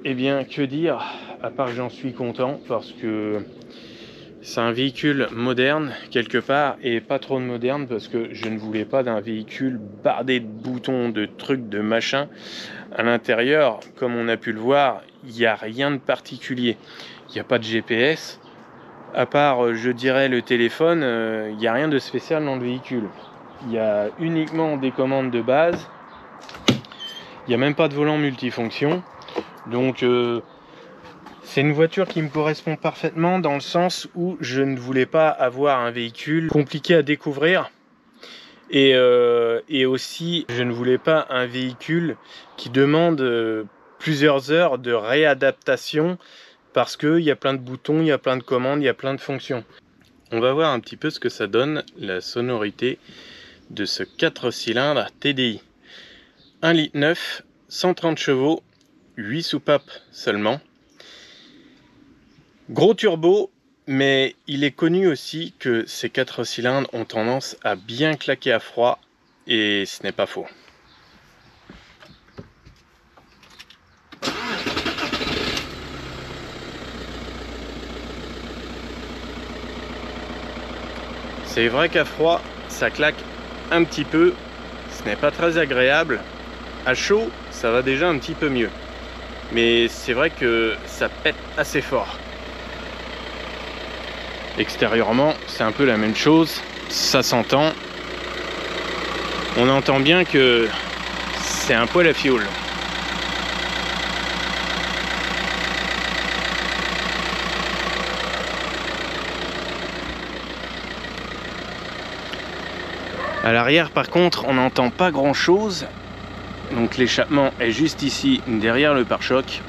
eh bien que dire, à part que j'en suis content parce que c'est un véhicule moderne quelque part, et pas trop de moderne parce que je ne voulais pas d'un véhicule bardé de boutons, de trucs, de machins. À l'intérieur, comme on a pu le voir, il n'y a rien de particulier. Il n'y a pas de GPS. À part, je dirais, le téléphone, il n'y a rien de spécial dans le véhicule. Il y a uniquement des commandes de base. Il n'y a même pas de volant multifonction. Donc c'est une voiture qui me correspond parfaitement dans le sens où je ne voulais pas avoir un véhicule compliqué à découvrir. Et aussi, je ne voulais pas un véhicule qui demande plusieurs heures de réadaptation parce qu'il y a plein de boutons, il y a plein de commandes, il y a plein de fonctions. On va voir un petit peu ce que ça donne, la sonorité de ce 4 cylindres TDI. 1,9 litre, 130 chevaux, 8 soupapes seulement. Gros turbo, mais il est connu aussi que ces 4 cylindres ont tendance à bien claquer à froid, et ce n'est pas faux. C'est vrai qu'à froid, ça claque un petit peu, ce n'est pas très agréable. À chaud, ça va déjà un petit peu mieux. Mais c'est vrai que ça pète assez fort. Extérieurement, c'est un peu la même chose, ça s'entend. On entend bien que c'est un poêle à fioul. À l'arrière par contre on n'entend pas grand chose, donc l'échappement est juste ici derrière le pare-choc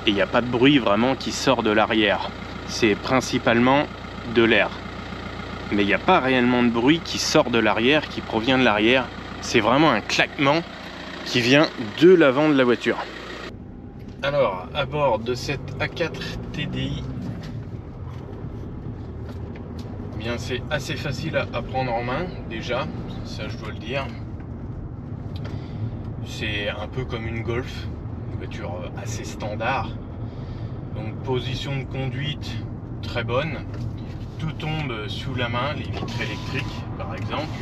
et il n'y a pas de bruit vraiment qui sort de l'arrière, c'est principalement de l'air, mais il n'y a pas réellement de bruit qui sort de l'arrière, qui provient de l'arrière, c'est vraiment un claquement qui vient de l'avant de la voiture. Alors à bord de cette A4 TDI, bien c'est assez facile à prendre en main déjà, ça je dois le dire. C'est un peu comme une Golf, une voiture assez standard. Donc position de conduite très bonne, tout tombe sous la main, les vitres électriques par exemple.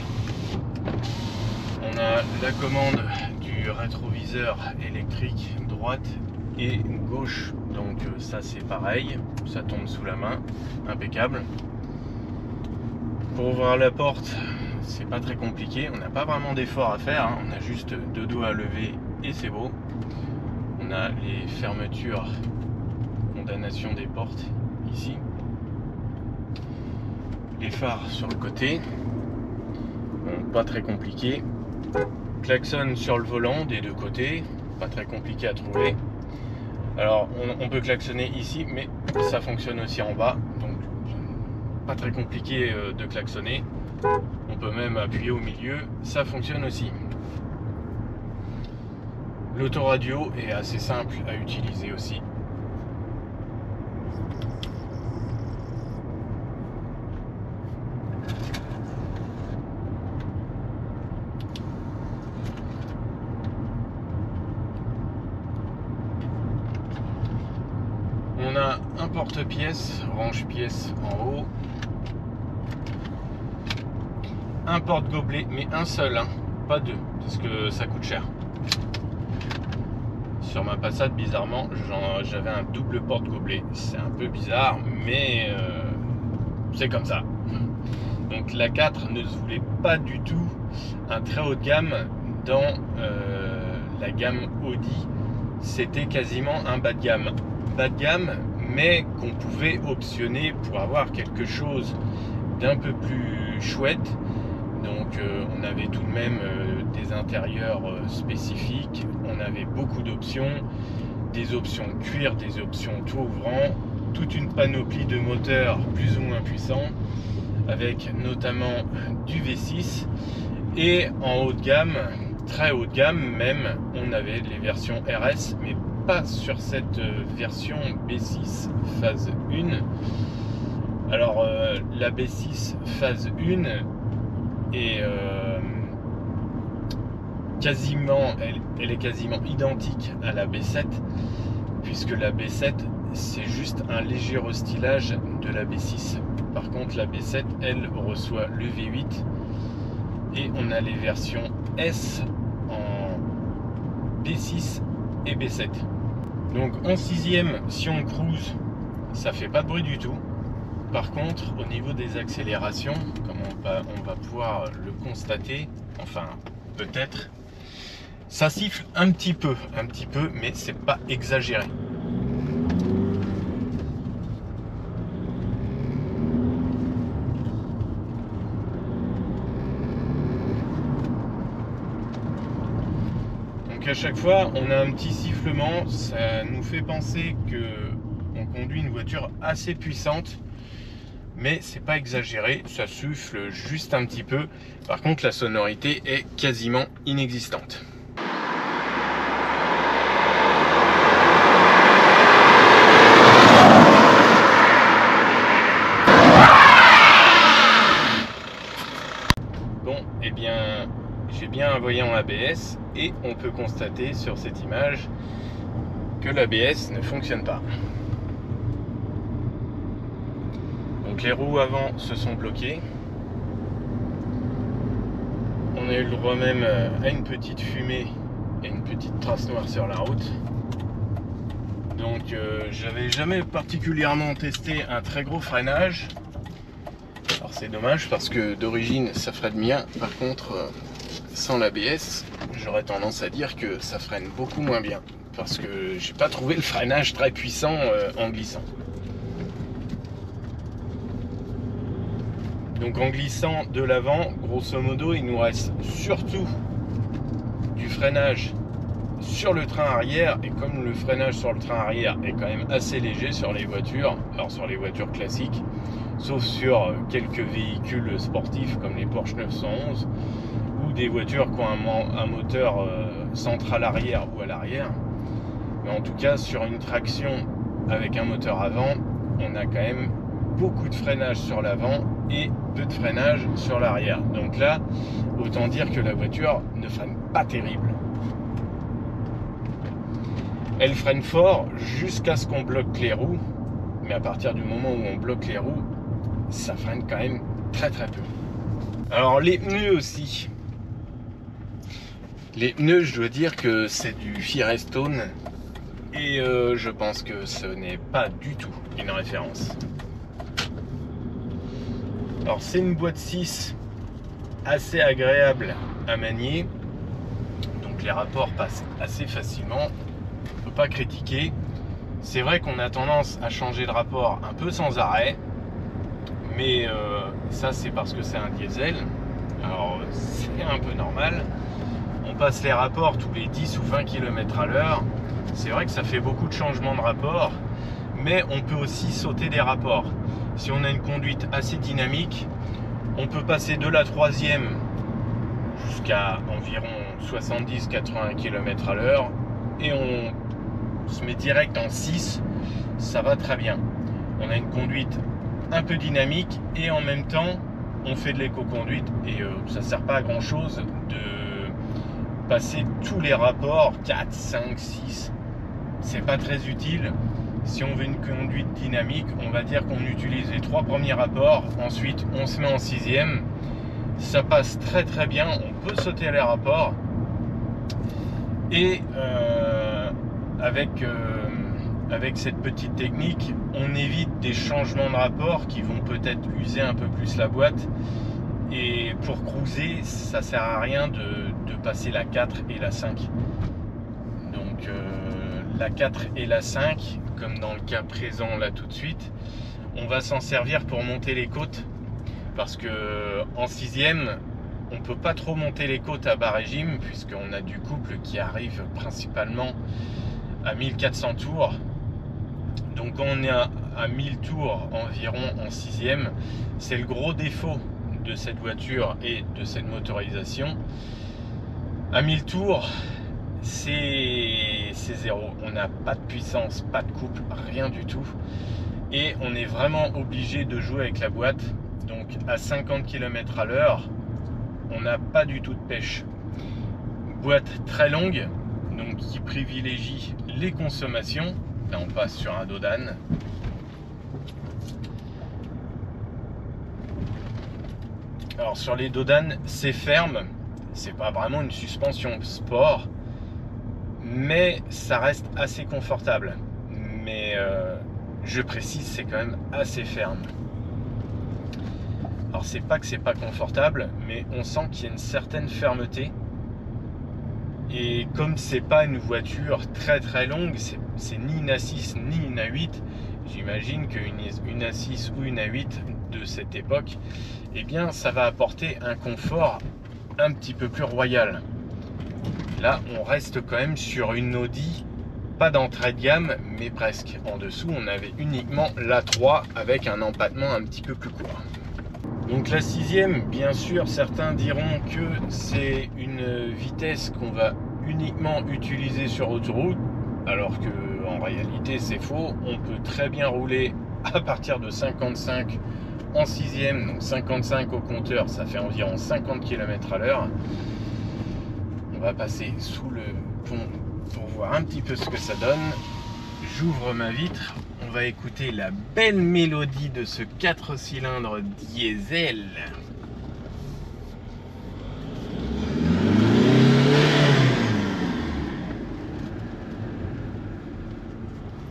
On a la commande du rétroviseur électrique droite et gauche, donc ça c'est pareil, ça tombe sous la main, impeccable. Pour ouvrir la porte, c'est pas très compliqué, on n'a pas vraiment d'effort à faire, hein. On a juste 2 doigts à lever et c'est beau. On a les fermetures, condamnation des portes ici. Les phares sur le côté, bon, pas très compliqué. Klaxon sur le volant des 2 côtés, pas très compliqué à trouver. Alors on peut klaxonner ici, mais ça fonctionne aussi en bas, donc pas très compliqué de klaxonner. On peut même appuyer au milieu, ça fonctionne aussi. L'autoradio est assez simple à utiliser aussi. On a un porte-pièces, range-pièces en haut. Un porte-gobelet, mais un seul, hein, pas 2, parce que ça coûte cher. Sur ma Passat, bizarrement, j'avais un double porte-gobelet. C'est un peu bizarre, mais c'est comme ça. Donc la 4 ne se voulait pas du tout un très haut de gamme dans la gamme Audi. C'était quasiment un bas de gamme. Bas de gamme, mais qu'on pouvait optionner pour avoir quelque chose d'un peu plus chouette. Donc on avait tout de même des intérieurs spécifiques, on avait beaucoup d'options, des options cuir, des options tout ouvrant, toute une panoplie de moteurs plus ou moins puissants, avec notamment du V6, et en haut de gamme, très haut de gamme même, on avait les versions RS, mais pas sur cette version B6 phase 1. Alors la B6 phase 1 et quasiment, elle est quasiment identique à la B7, puisque la B7 c'est juste un léger restylage de la B6. Par contre la B7 elle reçoit le V8 et on a les versions S en B6 et B7. Donc en 6ème, si on cruise, ça fait pas de bruit du tout. Par contre, au niveau des accélérations, comme on va pouvoir le constater, enfin peut-être, ça siffle un petit peu, mais c'est pas exagéré. Donc à chaque fois, on a un petit sifflement, ça nous fait penser que on conduit une voiture assez puissante. Mais c'est pas exagéré, ça souffle juste un petit peu. Par contre la sonorité est quasiment inexistante. l'ABS et on peut constater sur cette image que l'ABS ne fonctionne pas. Donc les roues avant se sont bloquées. On a eu le droit même à une petite fumée et une petite trace noire sur la route. Donc j'avais jamais particulièrement testé un très gros freinage. Alors c'est dommage parce que d'origine ça freine bien. Par contre sans l'ABS j'aurais tendance à dire que ça freine beaucoup moins bien. Parce que j'ai pas trouvé le freinage très puissant en glissant. Donc en glissant de l'avant, grosso modo, il nous reste surtout du freinage sur le train arrière. Et comme le freinage sur le train arrière est quand même assez léger sur les voitures, alors sur les voitures classiques, sauf sur quelques véhicules sportifs comme les Porsche 911 ou des voitures qui ont un moteur central arrière ou à l'arrière. Mais en tout cas, sur une traction avec un moteur avant, on a quand même beaucoup de freinage sur l'avant et peu de freinage sur l'arrière. Donc là, autant dire que la voiture ne freine pas terrible. Elle freine fort jusqu'à ce qu'on bloque les roues, mais à partir du moment où on bloque les roues, ça freine quand même très très peu. Alors les pneus aussi. Les pneus, je dois dire que c'est du Firestone et je pense que ce n'est pas du tout une référence. Alors c'est une boîte 6 assez agréable à manier, donc les rapports passent assez facilement, on ne peut pas critiquer. C'est vrai qu'on a tendance à changer de rapport un peu sans arrêt, mais ça c'est parce que c'est un diesel, alors c'est un peu normal. On passe les rapports tous les 10 ou 20 km à l'heure, c'est vrai que ça fait beaucoup de changements de rapport, mais on peut aussi sauter des rapports. Si on a une conduite assez dynamique, on peut passer de la 3e jusqu'à environ 70-80 km à l'heure et on se met direct en 6, ça va très bien. On a une conduite un peu dynamique et en même temps on fait de l'éco-conduite et ça ne sert pas à grand chose de passer tous les rapports 4, 5, 6, c'est pas très utile. Si on veut une conduite dynamique, on va dire qu'on utilise les 3 premiers rapports, ensuite on se met en 6e, ça passe très très bien, on peut sauter les rapports et avec cette petite technique, on évite des changements de rapport qui vont peut-être user un peu plus la boîte et pour cruiser, ça sert à rien de passer la 4 et la 5. Donc la 4 et la 5, comme dans le cas présent là tout de suite, on va s'en servir pour monter les côtes parce que en 6e on peut pas trop monter les côtes à bas régime puisqu'on a du couple qui arrive principalement à 1400 tours. Donc quand on est à 1000 tours environ en 6e, c'est le gros défaut de cette voiture et de cette motorisation. À 1000 tours, c'est zéro, on n'a pas de puissance, pas de couple, rien du tout et on est vraiment obligé de jouer avec la boîte. Donc à 50 km à l'heure on n'a pas du tout de pêche. Boîte très longue, donc qui privilégie les consommations. Là on passe sur un Dodan. Alors sur les Dodan c'est ferme, c'est pas vraiment une suspension sport, mais ça reste assez confortable. Mais je précise, c'est quand même assez ferme. Alors c'est pas que c'est pas confortable, mais on sent qu'il y a une certaine fermeté. Et comme c'est pas une voiture très très longue, c'est ni une A6 ni une A8, j'imagine qu'une A6 ou une A8 de cette époque, eh bien ça va apporter un confort un petit peu plus royal. Là on reste quand même sur une Audi, pas d'entrée de gamme, mais presque. En dessous on avait uniquement l'A3 avec un empattement un petit peu plus court. Donc la 6e, bien sûr, certains diront que c'est une vitesse qu'on va uniquement utiliser sur autoroute, alors que en réalité c'est faux. On peut très bien rouler à partir de 55 en 6e, donc 55 au compteur, ça fait environ 50 km à l'heure. On va passer sous le pont pour voir un petit peu ce que ça donne. J'ouvre ma vitre, on va écouter la belle mélodie de ce 4 cylindres diesel.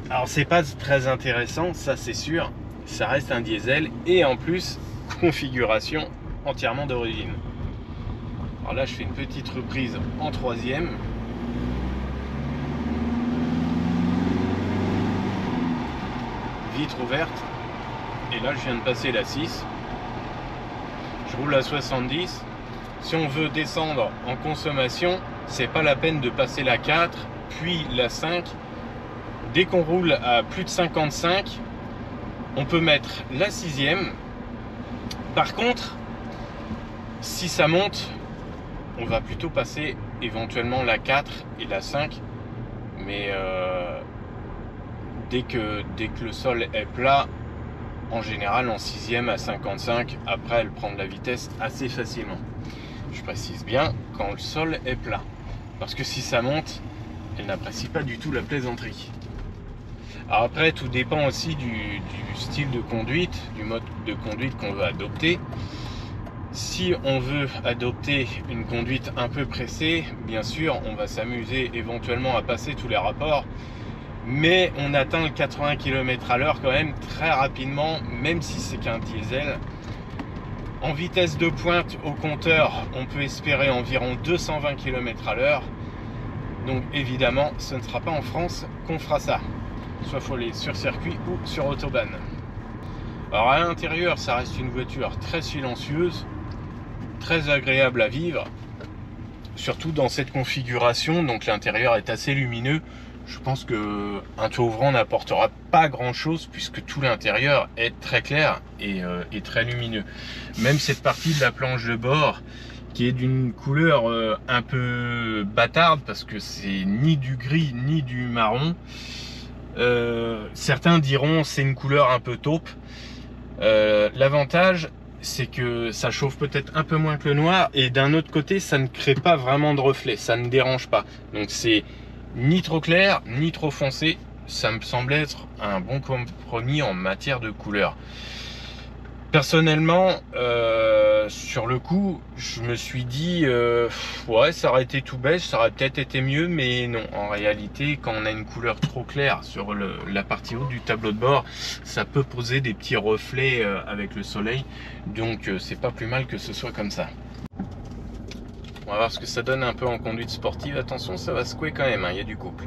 Alors c'est pas très intéressant, ça c'est sûr, ça reste un diesel et en plus configuration entièrement d'origine. Alors là je fais une petite reprise en troisième. Vitre ouverte, et là je viens de passer la 6, je roule à 70. Si on veut descendre en consommation, c'est pas la peine de passer la 4 puis la 5. Dès qu'on roule à plus de 55, on peut mettre la 6e. Par contre, si ça monte, on va plutôt passer éventuellement la 4 et la 5, mais dès que le sol est plat, en général en 6e à 55, après elle prend de la vitesse assez facilement. Je précise bien quand le sol est plat, parce que si ça monte, elle n'apprécie pas du tout la plaisanterie. Alors après, tout dépend aussi du style de conduite, du mode de conduite qu'on veut adopter. Si on veut adopter une conduite un peu pressée, bien sûr, on va s'amuser éventuellement à passer tous les rapports, mais on atteint le 80 km/h quand même très rapidement, même si c'est qu'un diesel. En vitesse de pointe au compteur, on peut espérer environ 220 km/h. Donc évidemment, ce ne sera pas en France qu'on fera ça. Soit faut aller sur circuit ou sur autobahn. Alors à l'intérieur, ça reste une voiture très silencieuse, très agréable à vivre, surtout dans cette configuration. Donc l'intérieur est assez lumineux. Je pense que un toit ouvrant n'apportera pas grand chose puisque tout l'intérieur est très clair et très lumineux. Même cette partie de la planche de bord qui est d'une couleur un peu bâtarde parce que c'est ni du gris ni du marron. Certains diront c'est une couleur un peu taupe. L'avantage c'est que ça chauffe peut-être un peu moins que le noir et d'un autre côté ça ne crée pas vraiment de reflets, ça ne dérange pas. Donc c'est ni trop clair ni trop foncé, ça me semble être un bon compromis en matière de couleur. Personnellement, sur le coup, je me suis dit ouais, ça aurait été tout beige, ça aurait peut-être été mieux, mais non. En réalité, quand on a une couleur trop claire sur la partie haute du tableau de bord, ça peut poser des petits reflets avec le soleil. Donc, c'est pas plus mal que ce soit comme ça. On va voir ce que ça donne un peu en conduite sportive. Attention, ça va secouer quand même, hein, il y a du couple.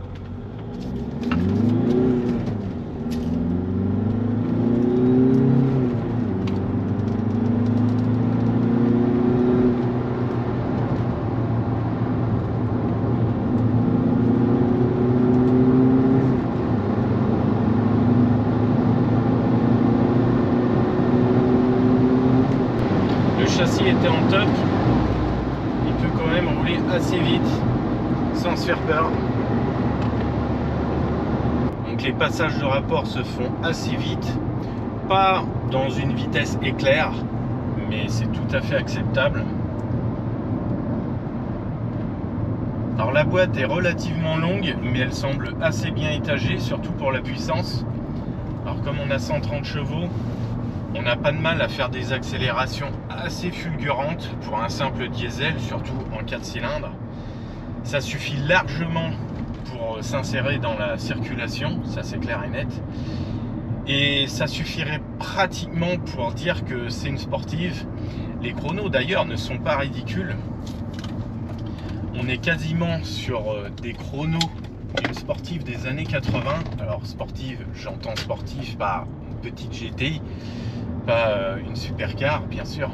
Le châssis était en top. Il peut quand même rouler assez vite sans se faire peur. Donc les passages de rapport se font assez vite, pas dans une vitesse éclair, mais c'est tout à fait acceptable. Alors la boîte est relativement longue, mais elle semble assez bien étagée, surtout pour la puissance. Alors comme on a 130 chevaux, on n'a pas de mal à faire des accélérations assez fulgurantes pour un simple diesel, surtout en 4 cylindres. Ça suffit largement pour s'insérer dans la circulation, ça c'est clair et net. Et ça suffirait pratiquement pour dire que c'est une sportive. Les chronos d'ailleurs ne sont pas ridicules. On est quasiment sur des chronos d'une sportive des années 80. Alors sportive, j'entends sportive par une petite GTI, pas une supercar bien sûr.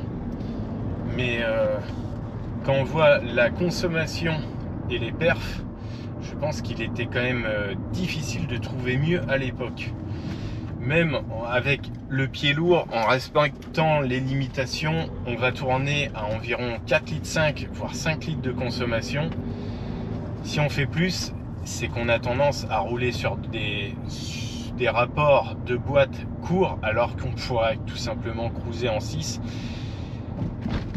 Mais quand on voit la consommation et les perfs, je pense qu'il était quand même difficile de trouver mieux à l'époque. Même avec le pied lourd, en respectant les limitations, on va tourner à environ 4,5 litres, voire 5 litres de consommation. Si on fait plus, c'est qu'on a tendance à rouler sur des rapports de boîte courts, alors qu'on pourrait tout simplement cruiser en 6.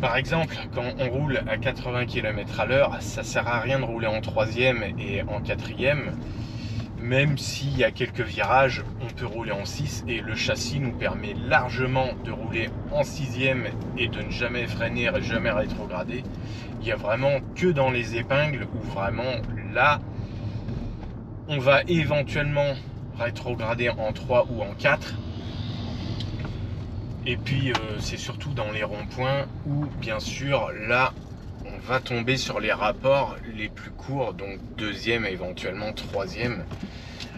Par exemple, quand on roule à 80 km/h, ça sert à rien de rouler en troisième et en quatrième. Même s'il y a quelques virages, on peut rouler en 6 et le châssis nous permet largement de rouler en sixième et de ne jamais freiner et jamais rétrograder. Il n'y a vraiment que dans les épingles où vraiment là, on va éventuellement rétrograder en 3 ou en 4. Et puis c'est surtout dans les ronds-points où bien sûr là on va tomber sur les rapports les plus courts, donc deuxième et éventuellement troisième.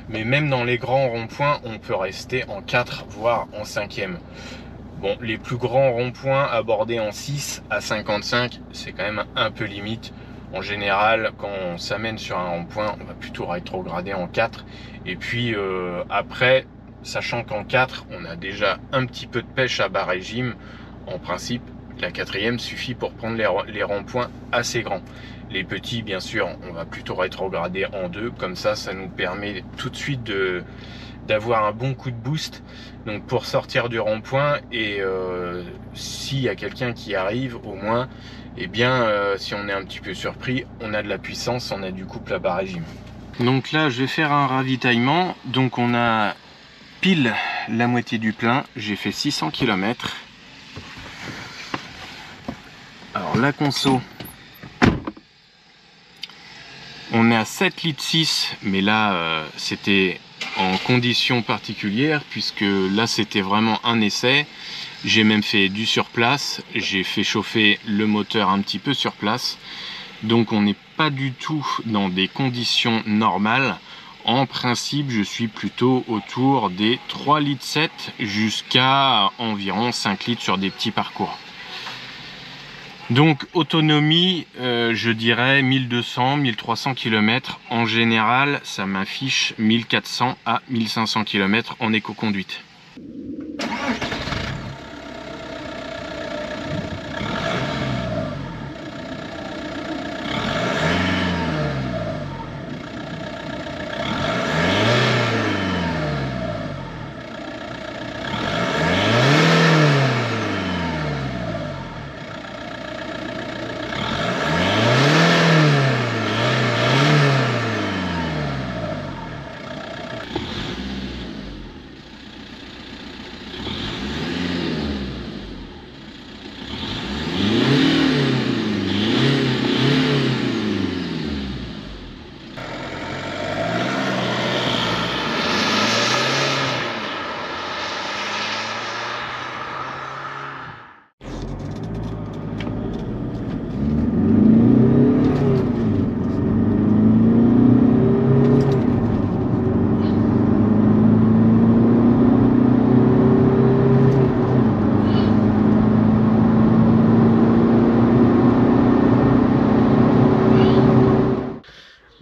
Mais même dans les grands ronds-points, on peut rester en 4 voire en cinquième. Bon, les plus grands ronds-points abordés en 6 à 55, c'est quand même un peu limite. En général, quand on s'amène sur un rond-point, on va plutôt rétrograder en 4. Et puis après, sachant qu'en 4, on a déjà un petit peu de pêche à bas régime, en principe, la quatrième suffit pour prendre les ronds-points assez grands. Les petits, bien sûr, on va plutôt rétrograder en 2. Comme ça nous permet tout de suite d'avoir un bon coup de boost. Donc pour sortir du rond-point et s'il y a quelqu'un qui arrive, au moins, eh bien, si on est un petit peu surpris, on a de la puissance, on a du couple à bas régime. Donc là, je vais faire un ravitaillement. Donc on a pile la moitié du plein. J'ai fait 600 km. Alors la conso, on est à 7 litres 6, mais là c'était en conditions particulières puisque là c'était vraiment un essai. J'ai même fait du sur place, j'ai fait chauffer le moteur un petit peu sur place, donc on n'est pas du tout dans des conditions normales. En principe, je suis plutôt autour des 3 litres 7 jusqu'à environ 5 litres sur des petits parcours. Donc autonomie, je dirais 1200-1300 km. En général, ça m'affiche 1400 à 1500 km en éco-conduite.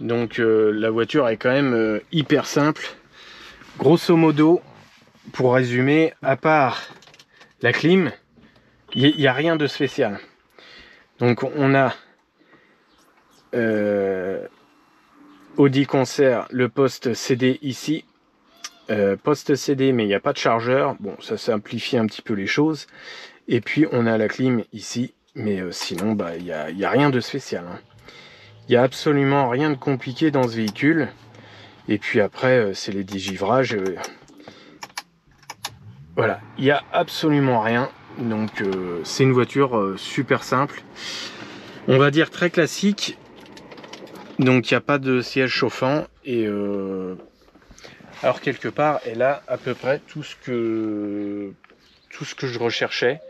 Donc la voiture est quand même hyper simple. Grosso modo, pour résumer, à part la clim, il n'y a rien de spécial. Donc on a Audi Concert, le poste CD ici. Poste CD, mais il n'y a pas de chargeur. Bon, ça simplifie un petit peu les choses. Et puis on a la clim ici. Mais sinon, bah, il n'y a rien de spécial, hein. Il n'y a absolument rien de compliqué dans ce véhicule. Et puis après, c'est les digivrages. Voilà, il n'y a absolument rien. Donc c'est une voiture super simple. On va dire très classique. Donc il n'y a pas de siège chauffant. Et alors quelque part, elle a à peu près tout ce que je recherchais.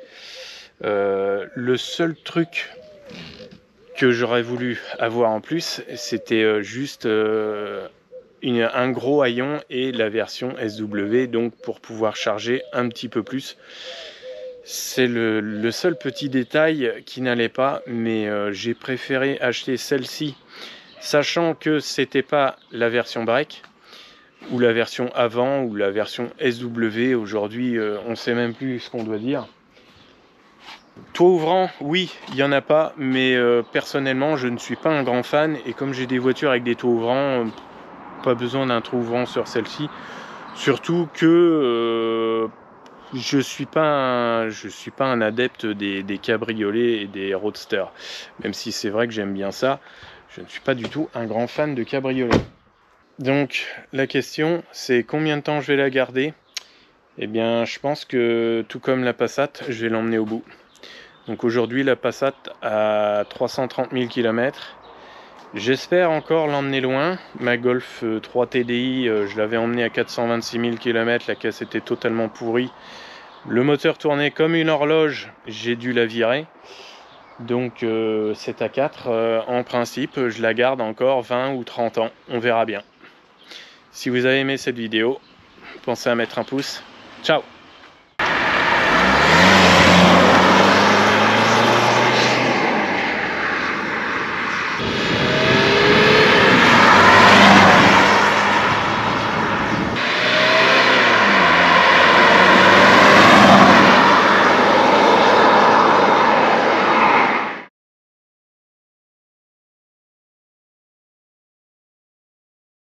Le seul truc que j'aurais voulu avoir en plus, c'était juste un gros haillon et la version SW, donc pour pouvoir charger un petit peu plus. C'est le seul petit détail qui n'allait pas, mais j'ai préféré acheter celle-ci, sachant que c'était pas la version break ou la version avant ou la version SW. Aujourd'hui, on sait même plus ce qu'on doit dire. Toit ouvrant, oui, il n'y en a pas, mais personnellement, je ne suis pas un grand fan. Et comme j'ai des voitures avec des toits ouvrants, pas besoin d'un toit ouvrant sur celle-ci. Surtout que je suis pas un adepte des cabriolets et des roadsters, même si c'est vrai que j'aime bien ça. Je ne suis pas du tout un grand fan de cabriolet. Donc la question, c'est combien de temps je vais la garder? Eh bien, je pense que tout comme la Passat, je vais l'emmener au bout. Donc aujourd'hui, la Passat a 330 000 km. J'espère encore l'emmener loin. Ma Golf 3 TDI, je l'avais emmenée à 426 000 km, la caisse était totalement pourrie. Le moteur tournait comme une horloge, j'ai dû la virer. Donc c'est à 4. En principe, je la garde encore 20 ou 30 ans, on verra bien. Si vous avez aimé cette vidéo, pensez à mettre un pouce. Ciao!